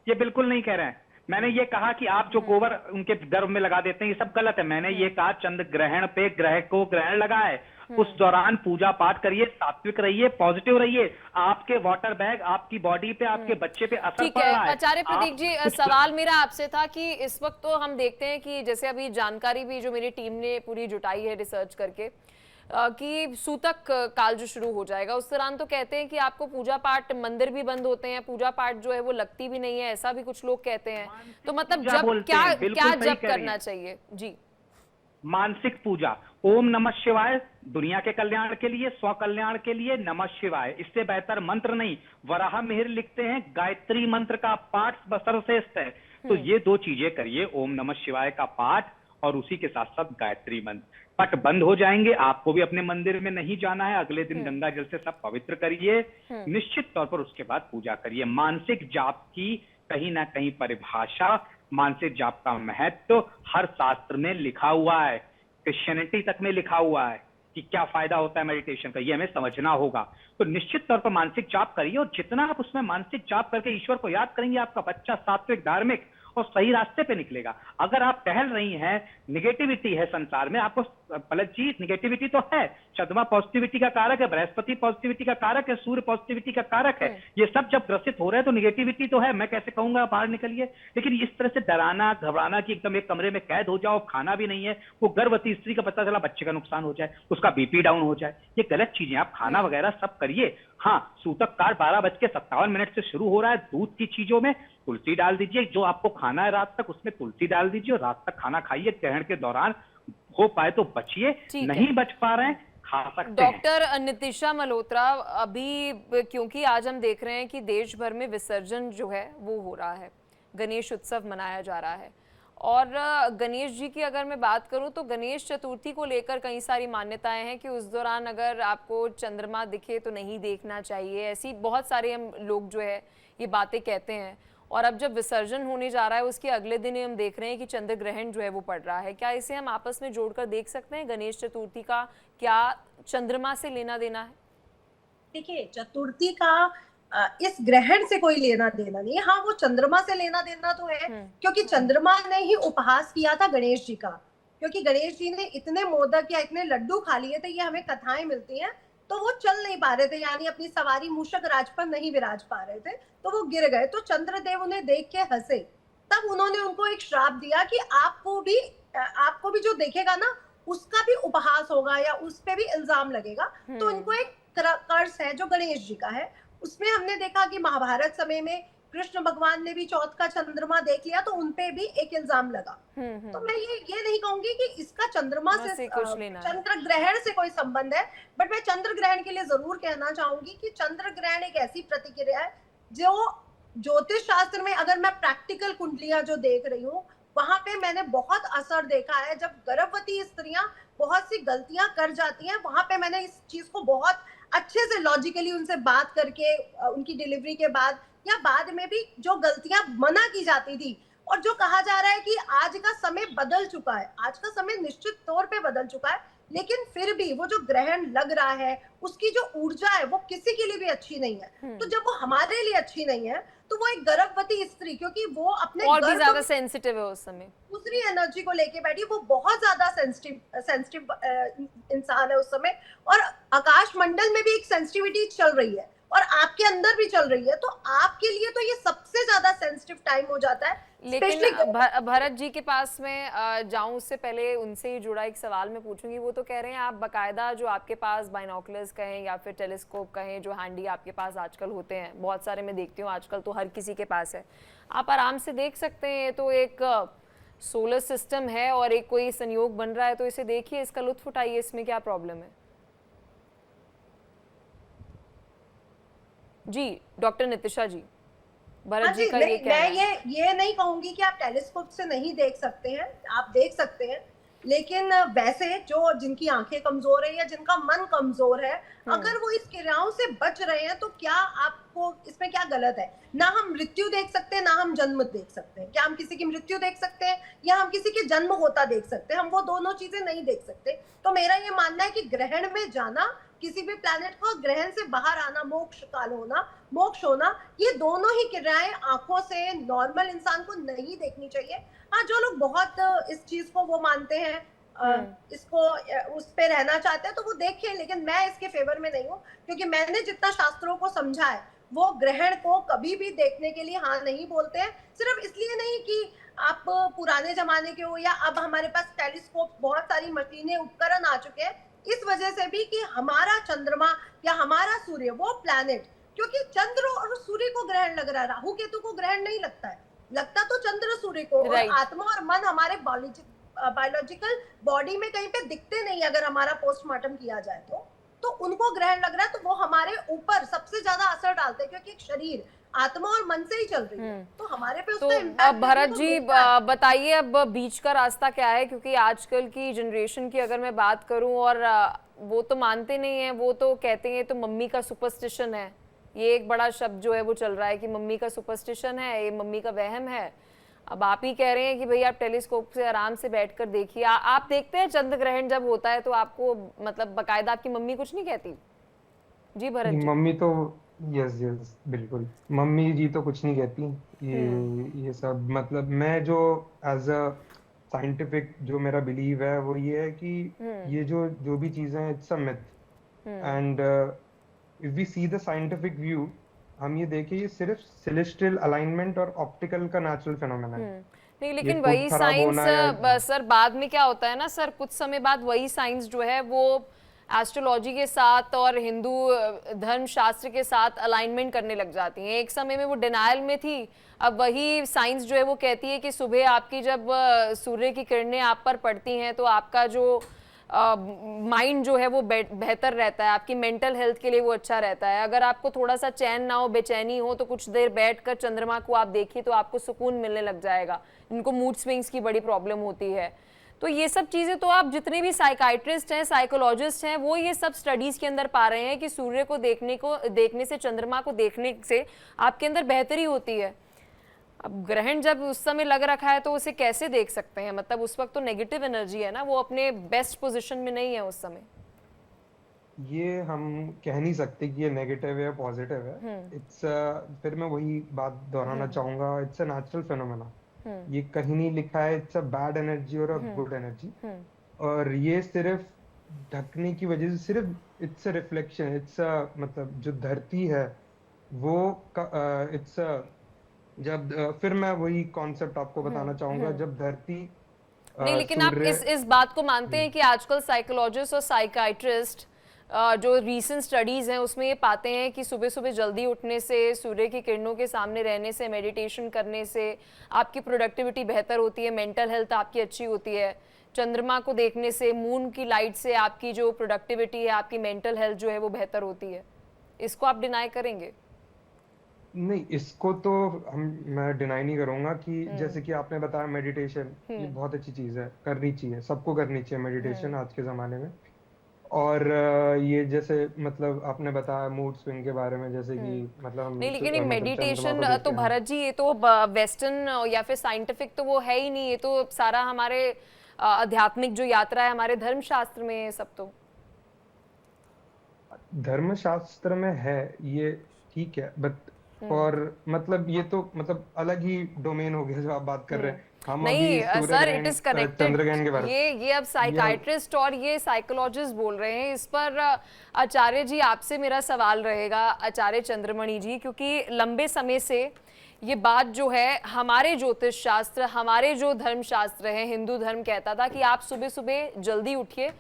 ये बिल्कुल नहीं कह रहे हैं। मैंने ये कहा कि आप जो गोबर उनके गर्भ में लगा देते हैं, ये सब गलत है। मैंने ये कहा चंद्र ग्रहण पे ग्रह को ग्रहण लगा है, उस दौरान पूजा पाठ करिए, सात्विक रहिए, पॉजिटिव रहिए, आपके वाटर बैग, आपकी बॉडी पे, आपके बच्चे पे असर ठीक पड़ है। रहा है। आचार्य प्रतीक जी, सवाल मेरा आपसे था कि इस वक्त तो हम देखते हैं कि जैसे अभी जानकारी भी जो मेरी टीम ने पूरी जुटाई है रिसर्च करके, कि सूतक काल जो शुरू हो जाएगा उस दौरान तो कहते हैं कि आपको पूजा पाठ, मंदिर भी बंद होते हैं, पूजा पाठ जो है वो लगती भी नहीं है, ऐसा भी कुछ लोग कहते हैं। तो मतलब जब क्या जब करना चाहिए जी? मानसिक पूजा, ओम नमः शिवाय, दुनिया के कल्याण के लिए, स्व कल्याण के लिए नमः शिवाय, इससे बेहतर मंत्र नहीं। वराह मिहिर लिखते हैं गायत्री मंत्र का पाठ सर्वश्रेष्ठ है। तो ये दो चीजें करिए, ओम नमः शिवाय का पाठ और उसी के साथ साथ गायत्री मंत्र। पट बंद हो जाएंगे, आपको भी अपने मंदिर में नहीं जाना है, अगले दिन गंगा जल से सब पवित्र करिए, निश्चित तौर पर उसके बाद पूजा करिए। मानसिक जाप की कहीं ना कहीं परिभाषा, मानसिक जाप का महत्व हर शास्त्र में लिखा हुआ है, क्रिश्चियनिटी तक में लिखा हुआ है कि क्या फायदा होता है मेडिटेशन का, ये हमें समझना होगा। तो निश्चित तौर पर मानसिक जाप करिए, और जितना आप उसमें मानसिक जाप करके ईश्वर को याद करेंगे, आपका बच्चा सात्विक, धार्मिक और सही रास्ते पे निकलेगा। अगर आप टहल रही हैं, निगेटिविटी है संसार में, आपको पलक जी निगेटिविटी तो है, चंद्रमा पॉजिटिविटी का कारक है, बृहस्पति पॉजिटिविटी का कारक है, सूर्य पॉजिटिविटी का कारक है, ये सब जब ग्रसित हो रहे हैं तो निगेटिविटी तो है। मैं कैसे कहूंगा बाहर निकलिए, लेकिन इस तरह से डराना घबराना कि एकदम एक कमरे में कैद हो जाओ, खाना भी नहीं है, वो गर्भवती स्त्री का पता चला बच्चे का नुकसान हो जाए, उसका बीपी डाउन हो जाए, ये गलत चीजें। आप खाना वगैरह सब करिए। हाँ, सूतक काल 12:57 से शुरू हो रहा है। दूध की चीजों में तुलसी डाल दीजिए, जो आपको खाना है रात तक उसमें तुलसी डाल दीजिए, और रात तक खाना खाइए। ग्रहण के दौरान हो पाए तो बचिए, नहीं बच पा रहे हैं खा सकते हैं। डॉक्टर नितिशा मल्होत्रा, अभी क्योंकि आज हम देख रहे हैं कि देश भर में विसर्जन जो है वो हो रहा है, गणेश उत्सव मनाया जा रहा है, और गणेश जी की अगर मैं बात करूं तो गणेश चतुर्थी को लेकर कई सारी मान्यताएं हैं कि उस दौरान अगर आपको चंद्रमा दिखे तो नहीं देखना चाहिए, ऐसी बहुत सारे हम लोग जो है ये बातें कहते हैं। और अब जब विसर्जन होने जा रहा है उसके अगले दिन ही हम देख रहे हैं कि चंद्र ग्रहण जो है वो पड़ रहा है। क्या इसे हम आपस में जोड़कर देख सकते हैं? गणेश चतुर्थी का क्या चंद्रमा से लेना देना है? देखिए, चतुर्थी का इस ग्रहण से कोई लेना देना नहीं है। हाँ, वो चंद्रमा से लेना देना तो है, क्योंकि चंद्रमा ने ही उपहास किया था गणेश जी का, क्योंकि गणेश जी ने इतने मोदक या इतने लड्डू खा लिए थे, ये हमें कथाएं मिलती हैं, तो वो चल नहीं पा रहे थे, यानी अपनी सवारी मूषक राज पर नहीं विराज पा रहे थे, तो वो गिर गए। तो चंद्रदेव उन्हें देख के हंसे, तब उन्होंने उनको एक श्राप दिया कि आपको भी जो देखेगा ना उसका भी उपहास होगा या उस पे भी इल्जाम लगेगा। तो इनको एक कर्स है जो गणेश जी का है। उसमें हमने देखा कि महाभारत समय में कृष्ण भगवान ने भी चौथ का चंद्रमा देख लिया तो उनपे भी एक इल्जाम लगा। तो मैं ये नहीं कहूंगी कि इसका चंद्रमा से कुछ लेना है। चंद्र ग्रहण से कोई संबंध है, बट मैं चंद्र ग्रहण के लिए जरूर कहना चाहूंगी कि चंद्र ग्रहण एक ऐसी प्रतिक्रिया है जो ज्योतिष शास्त्र में, अगर मैं प्रैक्टिकल कुंडलियां जो देख रही हूँ वहां पे मैंने बहुत असर देखा है। जब गर्भवती स्त्रियां बहुत सी गलतियां कर जाती हैं, वहां पे मैंने इस चीज को बहुत अच्छे से लॉजिकली उनसे बात करके उनकी डिलीवरी के बाद या बाद में भी जो गलतियां मना की जाती थी, और जो कहा जा रहा है कि आज का समय बदल चुका है, आज का समय निश्चित तौर पे बदल चुका है, लेकिन फिर भी वो जो ग्रहण लग रहा है उसकी जो ऊर्जा है वो किसी के लिए भी अच्छी नहीं है। तो जब वो हमारे लिए अच्छी नहीं है तो वो एक गर्भवती स्त्री, क्योंकि वो अपने और भी ज्यादा सेंसिटिव है उस समय, दूसरी एनर्जी को लेके बैठी, वो बहुत ज्यादा सेंसिटिव इंसान है उस समय। और आकाश मंडल में भी एक सेंसिटिविटी चल रही है और आपके अंदर भी चल रही है, तो आपके लिए तो ये सबसे ज्यादा सेंसिटिव टाइम हो जाता है। लेकिन भरत जी के पास में जाऊं उससे पहले उनसे ही जुड़ा एक सवाल मैं पूछूंगी। वो तो कह रहे हैं आप बकायदा जो आपके पास बाइनोकुलर्स कहें या फिर टेलीस्कोप कहें, जो हैंडी आपके पास आजकल होते हैं, बहुत सारे मैं देखती हूँ आजकल तो हर किसी के पास है, आप आराम से देख सकते हैं। तो एक सोलर सिस्टम है और एक कोई संयोग बन रहा है, तो इसे देखिए, इसका लुत्फ उठाइए, इसमें क्या प्रॉब्लम है। जी डॉक्टर नितिशा जी, भरत जी का ये कहना है। मैं ये नहीं कहूंगी कि आप टेलीस्कोप से नहीं देख सकते हैं, आप देख सकते हैं, लेकिन वैसे जो जिनकी आंखें कमजोर है या जिनका मन कमजोर है, अगर वो इस क्रियाओं से बच रहे हैं तो क्या आपको इसमें क्या गलत है। ना हम मृत्यु देख सकते हैं, ना हम जन्म देख सकते हैं। क्या हम किसी की मृत्यु देख सकते हैं या हम किसी के जन्म होता देख सकते हैं? हम वो दोनों चीजें नहीं देख सकते। तो मेरा ये मानना है कि ग्रहण में जाना, किसी भी प्लैनेट को ग्रहण से बाहर आना, मोक्ष काल होना, मोक्ष होना, ये दोनों ही क्रियाएं आंखों से नॉर्मल इंसान को नहीं देखनी चाहिए। हाँ, जो लोग बहुत इस चीज को वो मानते हैं, इसको उस पे रहना चाहते हैं, तो वो देखें, लेकिन मैं इसके फेवर में नहीं हूँ, क्योंकि मैंने जितना शास्त्रों को समझा है वो ग्रहण को कभी भी देखने के लिए हाँ नहीं बोलते हैं। सिर्फ इसलिए नहीं कि आप पुराने जमाने के हो या अब हमारे पास टेलीस्कोप, बहुत सारी मशीनें, उपकरण आ चुके हैं, इस वजह से भी कि हमारा चंद्रमा या हमारा सूर्य, वो प्लैनेट, क्योंकि चंद्र और सूर्य को ग्रहण लग रहा है, राहु केतु को ग्रहण नहीं लगता है, लगता तो चंद्र सूर्य को। और आत्मा और मन हमारे बायोलॉजिकल बॉडी में कहीं पे दिखते नहीं, अगर हमारा पोस्टमार्टम किया जाए तो उनको ग्रहण लग रहा है, तो वो हमारे ऊपर सबसे ज्यादा असर डालते हैं, क्योंकि एक शरीर आत्मा और मन से ही चल रही है, तो हमारे पे उसका इम्पैक्ट। भरत जी बताइए, अब बीच का रास्ता क्या है? क्योंकि आजकल की जनरेशन की अगर मैं बात करूं, और वो तो मानते नहीं है, वो तो कहते हैं तो मम्मी का सुपरस्टिशन है। ये एक बड़ा शब्द जो है वो चल रहा है कि मम्मी का सुपरस्टिशन है, ये मम्मी का वहम है। अब आप ही कह रहे हैं कि भाई आप टेलीस्कोप से आराम से बैठकर देखिए। आप देखते हैं चंद्र ग्रहण जब होता है तो आपको मतलब बकायदा आपकी मम्मी कुछ नहीं कहती? जी भरत जी। मम्मी तो यस बिल्कुल, मम्मी जी तो कुछ नहीं कहती। ये सब मतलब मैं जो एज अ साइंटिफिक जो मेरा बिलीव है वो ये है कि ये जो भी चीजें हैं, it's a myth. And if we see the scientific view, हम ये देखें, ये सिर्फ सेलेस्टियल अलाइनमेंट और ऑप्टिकल का नेचुरल फिनोमेना है। नहीं, लेकिन वही साइंस सर बाद में क्या होता है ना सर, कुछ समय बाद वही साइंस जो है वो एस्ट्रोलॉजी के साथ और हिंदू धर्म शास्त्र के साथ अलाइनमेंट करने लग जाती हैं। एक समय में वो डिनायल में थी, अब वही साइंस जो है वो कहती है कि सुबह आपकी जब सूर्य की किरणें आप पर पड़ती हैं तो आपका जो माइंड जो है वो बेहतर रहता है, आपकी मेंटल हेल्थ के लिए वो अच्छा रहता है। अगर आपको थोड़ा सा चैन ना हो, बेचैनी हो, तो कुछ देर बैठकर चंद्रमा को आप देखिए तो आपको सुकून मिलने लग जाएगा। इनको मूड स्विंग्स की बड़ी प्रॉब्लम होती है। तो ये सब चीज़ें तो आप जितने भी साइकाइट्रिस्ट हैं, साइकोलॉजिस्ट हैं, वो ये सब स्टडीज़ के अंदर पा रहे हैं कि सूर्य को देखने से, चंद्रमा को देखने से आपके अंदर बेहतरी होती है। अब ग्रहण जब उस समय लग रखा है तो उसे कैसे देख सकते हैं? मतलब उस वक्त तो नेगेटिव एनर्जी है ना, वो अपने बेस्ट पोजीशन में नहीं है उस समय। ये हम कह नहीं सकते कि ये नेगेटिव है या पॉजिटिव है। इट्स फिर मैं वही बात दोहराना चाहूंगा, इट्स अ नेचुरल फिनोमेना। ये कहीं नहीं लिखा है इट्स अ बैड एनर्जी और अ गुड एनर्जी। और ये सिर्फ ढकने की वजह से, सिर्फ it's a reflection, it's a मतलब जो धरती है वो इट्स अ जब फिर मैं वही कॉन्सेप्ट आपको बताना चाहूंगा, जब धरती नहीं, लेकिन आप इस बात को मानते हैं कि आजकल साइकोलॉजिस्ट और साइकाइट्रिस्ट जो रीसेंट स्टडीज हैं उसमें ये पाते हैं कि सुबह सुबह जल्दी उठने से, सूर्य की किरणों के सामने रहने से, मेडिटेशन करने से आपकी प्रोडक्टिविटी बेहतर होती है, मेंटल हेल्थ आपकी अच्छी होती है। चंद्रमा को देखने से, मून की लाइट से आपकी जो प्रोडक्टिविटी है, आपकी मेंटल हेल्थ जो है वो बेहतर होती है। इसको आप डिनाई करेंगे? नहीं, इसको तो मैं डिनाई नहीं करूंगा कि जैसे कि आपने बताया मेडिटेशन, ये बहुत अच्छी चीज है, करनी चाहिए, सबको करनी चाहिए मेडिटेशन आज के जमाने में। और ये जैसे मतलब आपने बताया मूड स्विंग के बारे में, जैसे कि मतलब हम नहीं, लेकिन ये मतलब चंद्रमा मेडिटेशन को देखते तो हैं। भरत जी ये तो वेस्टर्न या फिर साइंटिफिक तो वो है ही नहीं, ये तो सारा हमारे आध्यात्मिक जो यात्रा है हमारे धर्मशास्त्र में है सब तो। धर्मशास्त्र में है ये, ठीक है, बट और मतलब ये तो मतलब अलग ही डोमेन हो गया जो आप बात कर रहे हैं। हम अभी नहीं सूर्य सर, ग्रहण, इट इज कनेक्टेड। चंद्रग्रहण के बारे में ये अब साइकाइट्रिस्ट और ये साइकोलॉजिस्ट बोल रहे हैं इस पर। आचार्य जी, आपसे मेरा सवाल रहेगा, आचार्य चंद्रमणि जी, क्योंकि लंबे समय से ये बात जो है हमारे ज्योतिष शास्त्र, हमारे जो धर्मशास्त्र है, हिंदू धर्म कहता था कि आप सुबह सुबह जल्दी उठिए,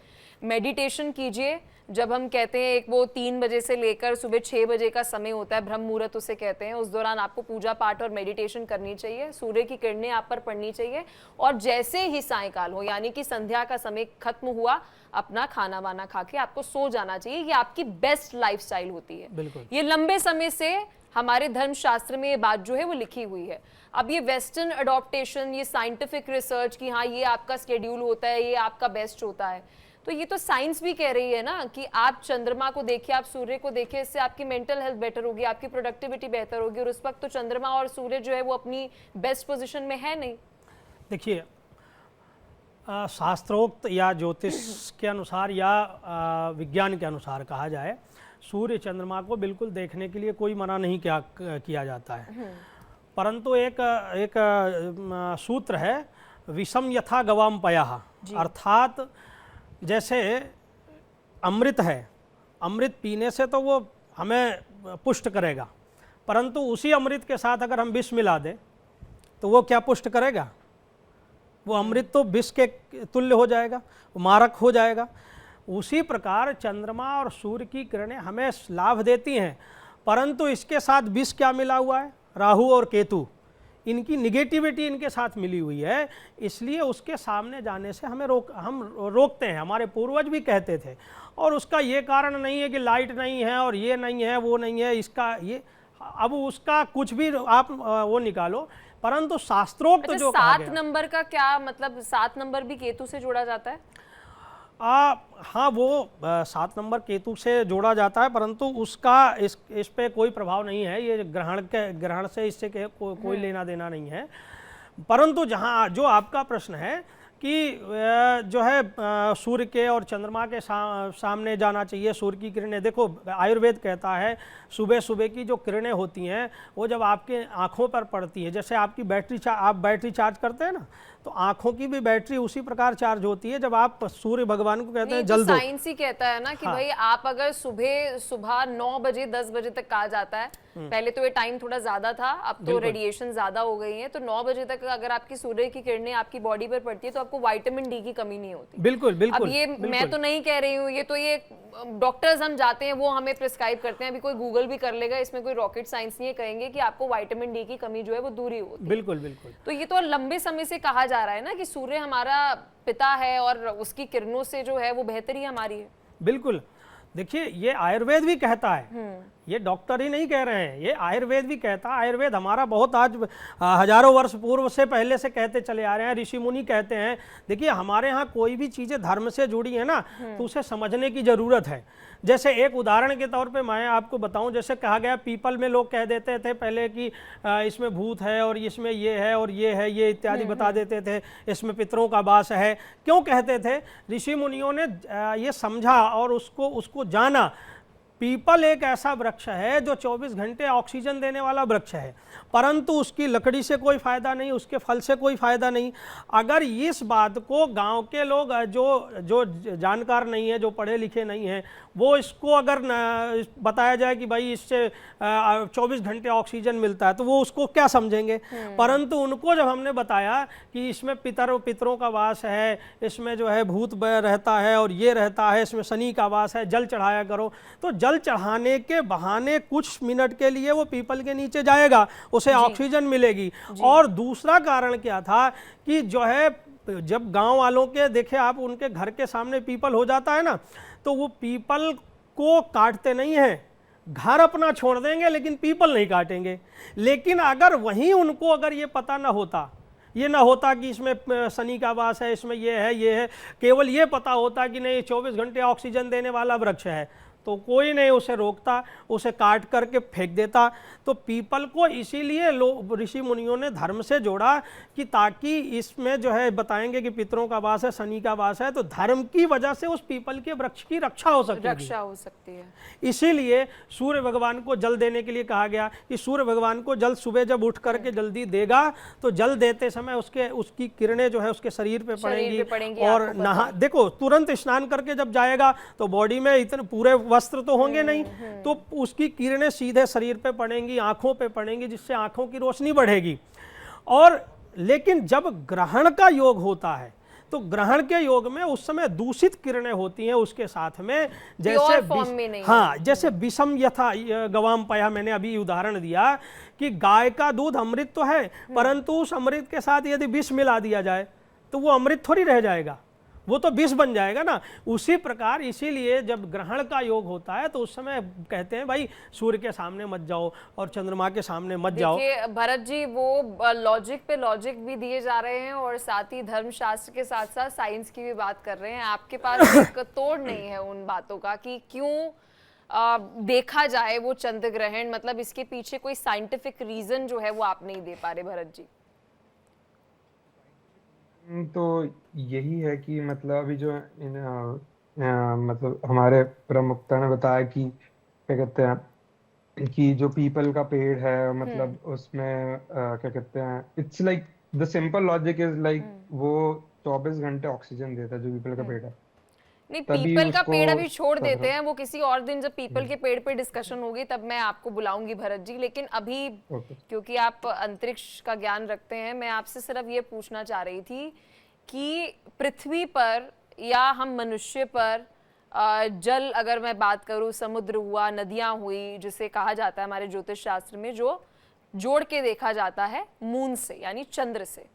मेडिटेशन कीजिए। जब हम कहते हैं एक वो 3 बजे से लेकर सुबह 6 बजे का समय होता है, ब्रह्म मुहूर्त उसे कहते हैं, उस दौरान आपको पूजा पाठ और मेडिटेशन करनी चाहिए, सूर्य की किरणें आप पर पड़नी चाहिए, और जैसे ही सायंकाल हो यानी कि संध्या का समय खत्म हुआ, अपना खाना वाना खा के आपको सो जाना चाहिए। ये आपकी बेस्ट लाइफस्टाइल होती है। बिल्कुल। ये लंबे समय से हमारे धर्मशास्त्र में ये बात जो है वो लिखी हुई है। अब ये वेस्टर्न अडॉप्टेशन, ये साइंटिफिक रिसर्च कि हाँ ये आपका स्केड्यूल होता है, ये आपका बेस्ट होता है, तो ये तो साइंस भी कह रही है ना कि आप चंद्रमा को देखिए, आप सूर्य को देखिए, इससे आपकी मेंटल हेल्थ बेटर होगी, आपकी प्रोडक्टिविटी बेहतर होगी, और उस वक्त तो चंद्रमा और सूर्य जो है वो अपनी बेस्ट पोजीशन में है नहीं। देखिए, शास्त्रोक्त या ज्योतिष के अनुसार या विज्ञान के अनुसार कहा जाए, सूर्य चंद्रमा को बिल्कुल देखने के लिए कोई मना नहीं किया जाता है, परंतु एक सूत्र है, विषम यथा गवाम पयाः, अर्थात जैसे अमृत है, अमृत पीने से तो वो हमें पुष्ट करेगा, परंतु उसी अमृत के साथ अगर हम विष मिला दें तो वो क्या पुष्ट करेगा? वो अमृत तो विष के तुल्य हो जाएगा, वो मारक हो जाएगा। उसी प्रकार चंद्रमा और सूर्य की किरणें हमें लाभ देती हैं, परंतु इसके साथ विष क्या मिला हुआ है? राहु और केतु, इनकी निगेटिविटी इनके साथ मिली हुई है, इसलिए उसके सामने जाने से हम रोकते हैं। हमारे पूर्वज भी कहते थे, और उसका ये कारण नहीं है कि लाइट नहीं है और ये नहीं है वो नहीं है, इसका ये अब उसका कुछ भी आप वो निकालो, परंतु शास्त्रोक्त जो कहा गया। 7 नंबर का क्या मतलब? 7 नंबर भी केतु से जोड़ा जाता है? हाँ, वो 7 नंबर केतु से जोड़ा जाता है, परंतु उसका इस पे कोई प्रभाव नहीं है, ये ग्रहण से इससे कोई लेना देना नहीं है। परंतु जहाँ जो आपका प्रश्न है कि जो है सूर्य के और चंद्रमा के सामने जाना चाहिए, सूर्य की किरणें, देखो आयुर्वेद कहता है सुबह सुबह की जो किरणें होती हैं वो जब आपके आँखों पर पड़ती है, जैसे आपकी आप बैटरी चार्ज करते हैं ना, तो आँखों की भी बैटरी उसी प्रकार चार्ज होती है जब आप सूर्य भगवान को कहते हैं जल दो। साइंस ही कहता है ना कि भाई आप अगर सुबह 9 बजे 10 बजे तक कहा जाता है, पहले तो ये टाइम थोड़ा ज्यादा था, अब तो रेडिएशन ज्यादा हो गई है, तो 9 बजे तक अगर आपकी सूर्य की किरणें आपकी बॉडी पर पड़ती है तो आपको विटामिन डी की कमी नहीं होती। बिल्कुल बिल्कुल। अब ये मैं तो नहीं कह रही हूँ, ये तो ये डॉक्टर्स हम जाते हैं वो हमें प्रिस्क्राइब करते हैं, अभी कोई गूगल भी कर लेगा, इसमें कोई रॉकेट साइंस नहीं है, कहेंगे कि आपको विटामिन डी की कमी जो है वो दूरी होती है। बिल्कुल बिल्कुल। तो ये तो लंबे समय से कहा जा रहा है ना कि सूर्य हमारा पिता है और उसकी किरणों से जो है वो बेहतरी हमारी है। बिल्कुल, देखिए ये आयुर्वेद भी कहता है, ये डॉक्टर ही नहीं कह रहे हैं, ये आयुर्वेद भी कहता है। आयुर्वेद हमारा बहुत आज हजारों वर्ष पूर्व से पहले से कहते चले आ रहे हैं, ऋषि मुनि कहते हैं। देखिए हमारे यहाँ कोई भी चीज़ें धर्म से जुड़ी है ना, तो उसे समझने की ज़रूरत है। जैसे एक उदाहरण के तौर पे मैं आपको बताऊं, जैसे कहा गया पीपल में लोग कह देते थे पहले कि इसमें भूत है और इसमें ये है और ये है, ये इत्यादि बता देते थे, इसमें पितरों का वास है। क्यों कहते थे? ऋषि मुनियों ने ये समझा और उसको जाना। पीपल एक ऐसा वृक्ष है जो 24 घंटे ऑक्सीजन देने वाला वृक्ष है, परंतु उसकी लकड़ी से कोई फ़ायदा नहीं, उसके फल से कोई फ़ायदा नहीं। अगर इस बात को गांव के लोग जो जानकार नहीं है, जो पढ़े लिखे नहीं हैं, वो इसको अगर बताया जाए कि भाई इससे 24 घंटे ऑक्सीजन मिलता है, तो वो उसको क्या समझेंगे। परंतु उनको जब हमने बताया कि इसमें पितरों का वास है, इसमें जो है भूत रहता है और ये रहता है, इसमें शनि का वास है, जल चढ़ाया करो, तो जल चढ़ाने के बहाने कुछ मिनट के लिए वो पीपल के नीचे जाएगा, उसे ऑक्सीजन मिलेगी। और दूसरा कारण क्या था कि जो है जब गांव वालों के देखे आप, उनके घर के सामने पीपल हो जाता है ना, तो वो पीपल को काटते नहीं हैं, घर अपना छोड़ देंगे लेकिन पीपल नहीं काटेंगे। लेकिन अगर वहीं उनको अगर ये पता ना होता, ये ना होता कि इसमें शनि का वास है, इसमें ये है, केवल ये पता होता कि नहीं 24 घंटे ऑक्सीजन देने वाला वृक्ष है, तो कोई नहीं उसे रोकता, उसे काट करके फेंक देता। तो पीपल को इसीलिए ऋषि मुनियों ने धर्म से जोड़ा कि ताकि इसमें जो है बताएंगे कि पितरों का वास है, शनि का वास है, तो धर्म की वजह से उस पीपल के वृक्ष की रक्षा हो सकती है। इसीलिए सूर्य भगवान को जल देने के लिए कहा गया कि सूर्य भगवान को जल सुबह जब उठ करके जल्दी देगा, तो जल देते समय उसकी किरणें जो है उसके शरीर पे पड़ेंगी और नहा, देखो तुरंत स्नान करके जब जाएगा तो बॉडी में इतने पूरे वस्त्र तो होंगे नहीं, तो उसकी किरणें सीधे शरीर पे पड़ेंगी, आंखों पे पड़ेंगी, जिससे आंखों की रोशनी बढ़ेगी। और लेकिन जब ग्रहण का योग होता है, तो ग्रहण के योग में उस समय दूषित किरणें होती हैं उसके साथ में, जैसे विषम यथा गवाम पया, मैंने अभी उदाहरण दिया कि गाय का दूध अमृत तो है, परंतु उस अमृत के साथ यदि विष मिला दिया जाए तो वो अमृत थोड़ी रह जाएगा, वो तो विष बन जाएगा ना। उसी प्रकार इसीलिए जब ग्रहण का योग होता है तो उस समय कहते हैं भाई सूर्य के सामने मत जाओ और चंद्रमा के सामने मत जाओ। भरत जी, वो लॉजिक पे लॉजिक भी दिए जा रहे हैं और साथ ही धर्मशास्त्र के साथ साथ साइंस की भी बात कर रहे हैं। आपके पास एक तोड़ नहीं है उन बातों का कि क्यों देखा जाए वो चंद्र ग्रहण, मतलब इसके पीछे कोई साइंटिफिक रीजन जो है वो आप नहीं दे पा रहे भरत जी। तो यही है कि मतलब अभी जो मतलब हमारे प्रमुखता ने बताया कि क्या कहते हैं कि जो पीपल का पेड़ है मतलब उसमें क्या कहते हैं, it's like the simple logic is like वो 24 घंटे ऑक्सीजन देता है जो पीपल का पेड़ है। नहीं, पीपल का पेड़ अभी छोड़ देते हैं, वो किसी और दिन जब पीपल के पेड़ पे डिस्कशन होगी तब मैं आपको बुलाऊंगी भरत जी। लेकिन अभी क्योंकि आप अंतरिक्ष का ज्ञान रखते हैं, मैं आपसे सिर्फ ये पूछना चाह रही थी कि पृथ्वी पर या हम मनुष्य पर जल, अगर मैं बात करूं, समुद्र हुआ, नदियां हुई, जिसे कहा जाता है हमारे ज्योतिष शास्त्र में, जो जोड़ के देखा जाता है मून से यानी चंद्र से,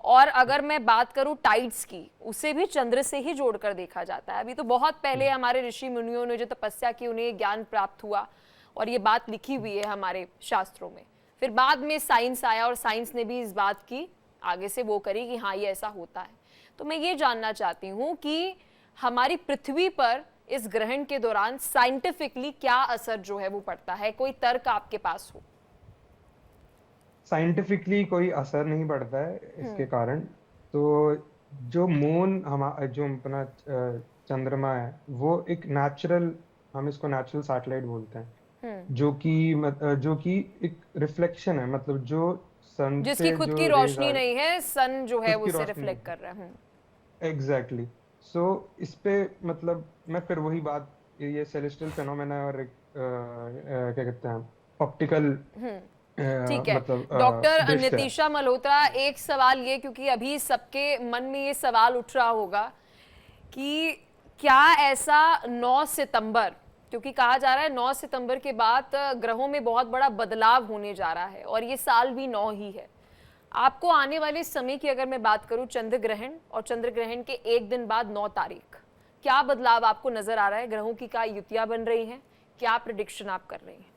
और अगर मैं बात करूं टाइड्स की, उसे भी चंद्र से ही जोड़कर देखा जाता है। अभी तो बहुत पहले हमारे ऋषि मुनियों ने जो तपस्या की उन्हें ज्ञान प्राप्त हुआ और ये बात लिखी हुई है हमारे शास्त्रों में। फिर बाद में साइंस आया और साइंस ने भी इस बात की आगे से वो करी कि हाँ ये ऐसा होता है। तो मैं ये जानना चाहती हूँ कि हमारी पृथ्वी पर इस ग्रहण के दौरान साइंटिफिकली क्या असर जो है वो पड़ता है, कोई तर्क आपके पास हो? साइंटिफिकली कोई असर नहीं पड़ता है इसके कारण। तो जो मून जो अपना चंद्रमा है वो एक नेचुरल, हम इसको नेचुरल सैटेलाइट बोलते हैं, जो कि एक रिफ्लेक्शन है, मतलब जो सन से जिसकी खुद की रोशनी नहीं है, सन जो है वो उसे रिफ्लेक्ट कर रहा है। एग्जैक्टली। सो इस पे मतलब मैं फिर वही बात, ये सेलेस्टियल फेनोमेना और क्या कहते हैं ऑप्टिकल, ठीक है। मतलब डॉक्टर नितिशा मल्होत्रा, एक सवाल ये, क्योंकि अभी सबके मन में ये सवाल उठ रहा होगा कि क्या ऐसा 9 सितंबर, क्योंकि कहा जा रहा है 9 सितंबर के बाद ग्रहों में बहुत बड़ा बदलाव होने जा रहा है और ये साल भी 9 ही है। आपको आने वाले समय की अगर मैं बात करूं, चंद्र ग्रहण और चंद्र ग्रहण के एक दिन बाद 9 तारीख, क्या बदलाव आपको नजर आ रहा है? ग्रहों की क्या युतियां बन रही हैं? क्या प्रेडिक्शन आप कर रही हैं?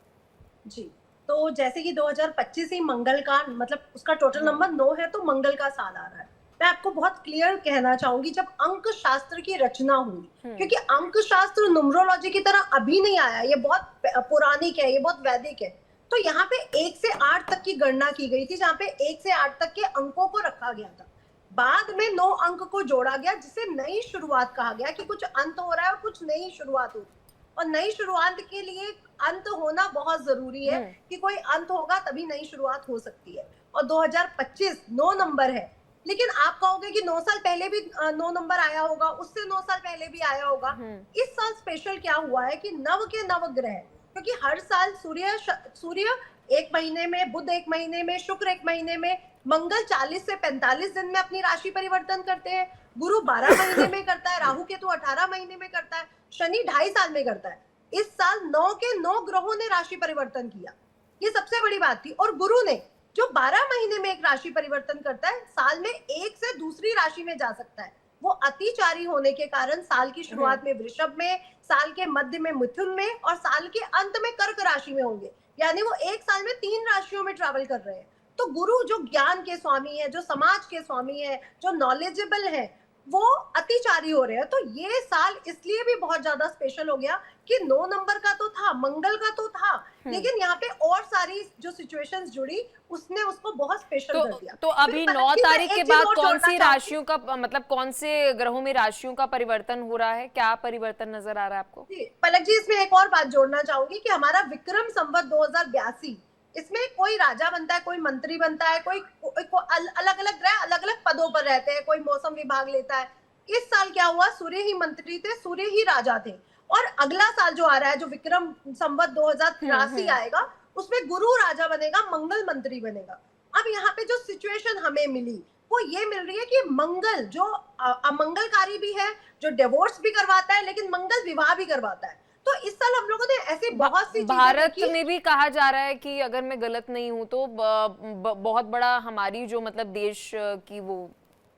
जी, तो जैसे कि 2025 ही मंगल का, मतलब उसका टोटल नंबर 9 है, तो मंगल का साल आ रहा है। मैं आपको बहुत क्लियर कहना चाहूंगी, जब अंक शास्त्र की रचना हुई, क्योंकि अंक शास्त्र न्यूमरोलॉजी की तरह अभी नहीं आया, ये बहुत पौराणिक है, ये बहुत वैदिक है। तो यहाँ पे 1 से 8 तक की गणना की गई थी, जहाँ पे 1 से 8 तक के अंकों को रखा गया था। बाद में 9 अंक को जोड़ा गया, जिसे नई शुरुआत कहा गया कि कुछ अंत हो रहा है और कुछ नई शुरुआत हो रही है। और नई शुरुआत के लिए अंत होना बहुत जरूरी है कि कोई अंत होगा तभी नई शुरुआत हो सकती है। और 2025 9 नंबर है, लेकिन आप कहोगे कि 9 साल पहले भी 9 नंबर आया होगा, उससे 9 साल पहले भी आया होगा। इस साल स्पेशल क्या हुआ है कि नव के नव ग्रह, क्योंकि हर साल सूर्य एक महीने में, बुध एक महीने में, शुक्र एक महीने में, मंगल 40 से 45 दिन में अपनी राशि परिवर्तन करते हैं, गुरु 12 महीने में करता है, राहु केतु 18 महीने में करता है, शनि 2.5 साल में करता है। इस साल 9 के 9 ग्रहों ने राशि परिवर्तन किया, ये सबसे बड़ी बात थी। और गुरु ने जो 12 महीने में एक राशि परिवर्तन करता है, साल में एक से दूसरी राशि में जा सकता है। वो अतिचारी होने के कारण साल की शुरुआत में वृषभ में, साल के मध्य में मिथुन में और साल के अंत में कर्क राशि में होंगे। यानी वो एक साल में 3 राशियों में ट्रैवल कर रहे हैं। तो गुरु जो ज्ञान के स्वामी है, जो समाज के स्वामी है, जो नॉलेजेबल है, वो अतिचारी हो रहे हैं। तो ये साल इसलिए भी बहुत ज्यादा स्पेशल हो गया कि 9 नंबर का तो था, मंगल का तो था, लेकिन यहाँ पे और सारी जो सिचुएशंस जुड़ी, उसने उसको बहुत स्पेशल कर दिया। तो अभी 9 तारीख के बाद कौन सी राशियों का, मतलब कौन से ग्रहों में राशियों का परिवर्तन हो रहा है, क्या परिवर्तन नजर आ रहा है आपको? पलक जी, इसमें एक और बात जोड़ना चाहूंगी कि हमारा विक्रम संवत 2082, इसमें कोई राजा बनता है, कोई मंत्री बनता है, कोई अलग अलग ग्रह अलग अलग पदों पर रहते हैं, कोई मौसम विभाग लेता है। इस साल क्या हुआ, सूर्य ही मंत्री थे, सूर्य ही राजा थे। और अगला साल जो आ रहा है, जो विक्रम संवत 2083 आएगा, उसमें गुरु राजा बनेगा, मंगल मंत्री बनेगा। अब यहाँ पे जो सिचुएशन हमें मिली वो ये मिल रही है कि मंगल जो अमंगलकारी भी है, जो डिवोर्स भी करवाता है, लेकिन मंगल विवाह भी करवाता है। तो इस साल हम लोगों ने ऐसे बहुत सी भारत में भी कहा जा रहा है कि अगर मैं गलत नहीं हूं तो बहुत बड़ा हमारी जो मतलब देश की वो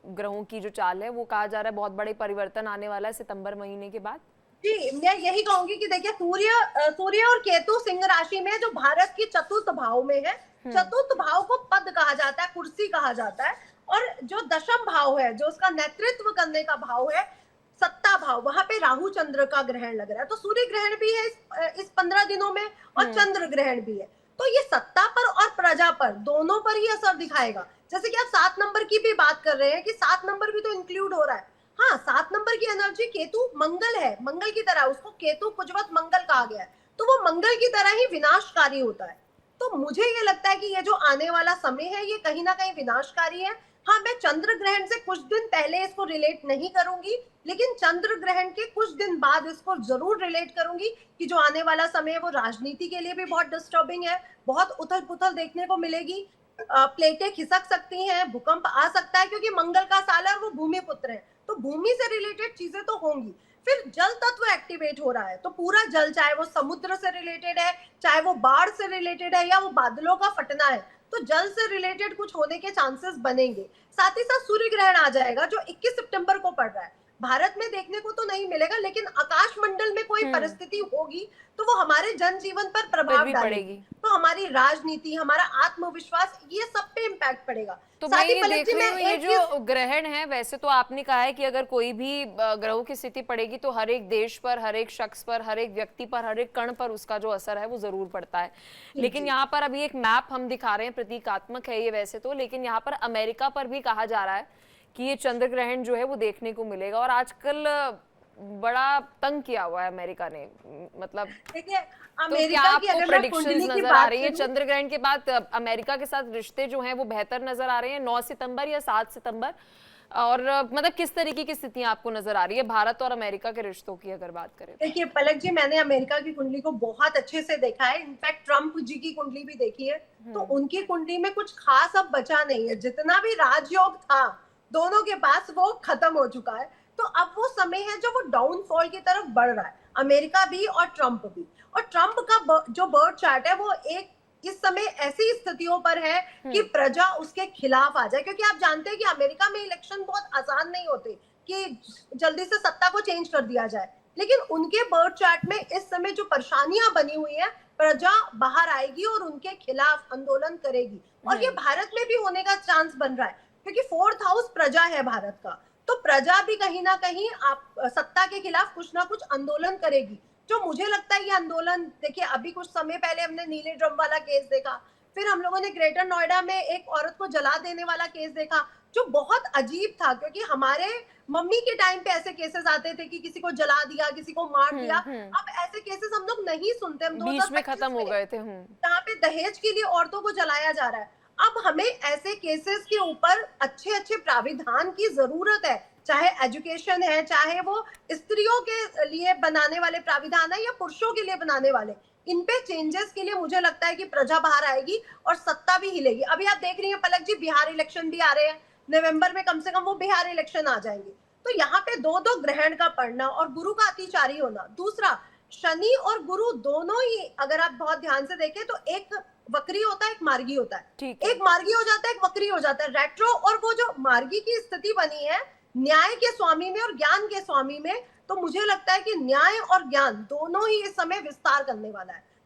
ग्रहों की जो चाल है, वो कहा जा रहा है बहुत बड़े परिवर्तन आने वाला है सितंबर महीने के बाद। जी, मैं यही कहूंगी कि देखिए, सूर्य और केतु सिंह राशि में, जो भारत की चतुर्थ भाव में है। चतुर्थ भाव को पद कहा जाता है, कुर्सी कहा जाता है। और जो दशम भाव है, जो उसका नेतृत्व करने का भाव है, सत्ता भाव, वहां पे राहु चंद्र का ग्रहण लग रहा है। तो सूर्य ग्रहण भी है इस 15 दिनों में, और चंद्र ग्रहण भी है। तो ये सत्ता पर और प्रजा पर, दोनों पर ही असर दिखाएगा। जैसे कि आप 7 नंबर की भी बात कर रहे हैं कि 7 नंबर भी तो इंक्लूड हो रहा है। हाँ, 7 नंबर की एनर्जी, केतु मंगल है, मंगल की तरह, उसको केतु कुजवत मंगल कहा गया है, तो वो मंगल की तरह ही विनाशकारी होता है। तो मुझे ये लगता है कि ये जो आने वाला समय है, ये कहीं ना कहीं विनाशकारी है। हाँ, मैं चंद्र ग्रहण से कुछ दिन पहले इसको रिलेट नहीं करूंगी, लेकिन चंद्र ग्रहण के कुछ दिन बाद इसको जरूर रिलेट करूंगी कि जो आने वाला समय है वो राजनीति के लिए भी बहुत डिस्टर्बिंग है, बहुत उथल पुथल देखने को मिलेगी। प्लेटें खिसक सकती हैं, भूकंप आ सकता है, क्योंकि मंगल का साल है और वो भूमि पुत्र है, तो भूमि से रिलेटेड चीजें तो होंगी। फिर जल तत्व एक्टिवेट हो रहा है, तो पूरा जल, चाहे वो समुद्र से रिलेटेड है, चाहे वो बाढ़ से रिलेटेड है, या वो बादलों का फटना है, तो जल से रिलेटेड कुछ होने के चांसेस बनेंगे। साथ ही साथ सूर्य ग्रहण आ जाएगा, जो 21 सितंबर को पड़ रहा है। भारत में देखने को तो नहीं मिलेगा, लेकिन आकाश मंडल में कोई परिस्थिति होगी तो वो हमारे जनजीवन पर प्रभाव डालेगी। तो हमारी राजनीति, हमारा आत्मविश्वास, ये सब पे इम्पैक्ट पड़ेगा। तो मैं ये देख रही हूँ, ये जो ग्रहण है, वैसे तो आपने कहा है कि अगर कोई भी ग्रहों की स्थिति पड़ेगी तो हर एक देश पर, हर एक शख्स पर, हर एक व्यक्ति पर, हर एक कण पर उसका जो असर है वो जरूर पड़ता है। लेकिन यहाँ पर अभी एक मैप हम दिखा रहे हैं, प्रतीकात्मक है ये वैसे तो, लेकिन यहाँ पर अमेरिका पर भी कहा जा रहा है कि ये चंद्र ग्रहण जो है वो देखने को मिलेगा। और आजकल बड़ा तंग किया हुआ है अमेरिका ने, मतलब देखिए, तो क्या आपको प्रेडिक्शंस नजर आ रही है चंद्र ग्रहण के बाद अमेरिका के साथ रिश्ते जो हैं वो बेहतर नजर आ रहे हैं 9 सितंबर या 7 सितंबर? और मतलब किस तरीके की स्थितियां आपको नजर आ रही है भारत और अमेरिका के रिश्तों की अगर बात करें? देखिए पलक जी, मैंने अमेरिका की कुंडली को बहुत अच्छे से देखा है, इनफैक्ट ट्रम्प जी की कुंडली भी देखी है। तो उनकी कुंडली में कुछ खास अब बचा नहीं है, जितना भी राजयोग था दोनों के पास वो खत्म हो चुका है। तो अब वो समय है जो वो डाउनफॉल की तरफ बढ़ रहा है, अमेरिका भी और ट्रम्प भी। और ट्रम्प का जो बर्थ चार्ट है वो एक इस समय ऐसी स्थितियों पर है कि प्रजा उसके खिलाफ आ जाए, क्योंकि आप जानते हैं कि अमेरिका में इलेक्शन बहुत आसान नहीं होते कि जल्दी से सत्ता को चेंज कर दिया जाए। लेकिन उनके बर्थ चार्ट में इस समय जो परेशानियां बनी हुई है, प्रजा बाहर आएगी और उनके खिलाफ आंदोलन करेगी। और ये भारत में भी होने का चांस बन रहा है, क्योंकि 4th हाउस प्रजा है भारत का। तो प्रजा भी कहीं ना कहीं सत्ता के खिलाफ कुछ ना कुछ आंदोलन करेगी। जो मुझे लगता है ये आंदोलन, देखिए अभी कुछ समय पहले हमने नीले ड्रम वाला केस देखा, फिर हम लोगों ने ग्रेटर नोएडा में एक औरत को जला देने वाला केस देखा। जो बहुत अजीब था, क्योंकि हमारे मम्मी के टाइम पे ऐसे केसेस आते थे कि किसी को जला दिया, किसी को मार दिया। अब ऐसे केसेस हम लोग नहीं सुनते। हम बीच में 2025 खत्म हो गए थे। जहाँ पे दहेज के लिए औरतों को जलाया जा रहा है। अब हमें ऐसे केसेस के ऊपर अच्छे अच्छे प्राविधान की जरूरत है, चाहे एजुकेशन है, चाहे वो स्त्रियों के लिए बनाने वाले प्राविधान है या पुरुषों के लिए बनाने वाले। इन पे चेंजेस के लिए मुझे लगता है कि प्रजा बाहर आएगी और सत्ता भी हिलेगी। अभी आप देख रही हैं पलक जी, बिहार इलेक्शन भी आ रहे हैं, नवंबर में कम से कम वो बिहार इलेक्शन आ जाएंगे। तो यहाँ पे दो दो ग्रहण का पड़ना और गुरु का अतिचारी होना। दूसरा, शनि और गुरु दोनों ही अगर आप बहुत ध्यान से देखें तो एक वक्री होता है, एक मार्गी होता है। ठीक है। एक मार्गी हो जाता है, एक वक्री हो जाता है, रेट्रो। और वो जो मार्गी की स्थिति बनी है न्याय के स्वामी में और ज्ञान के स्वामी में, तो मुझे लगता है कि न्याय और ज्ञान दोनों ही इस समय विस्तार करने वाला है।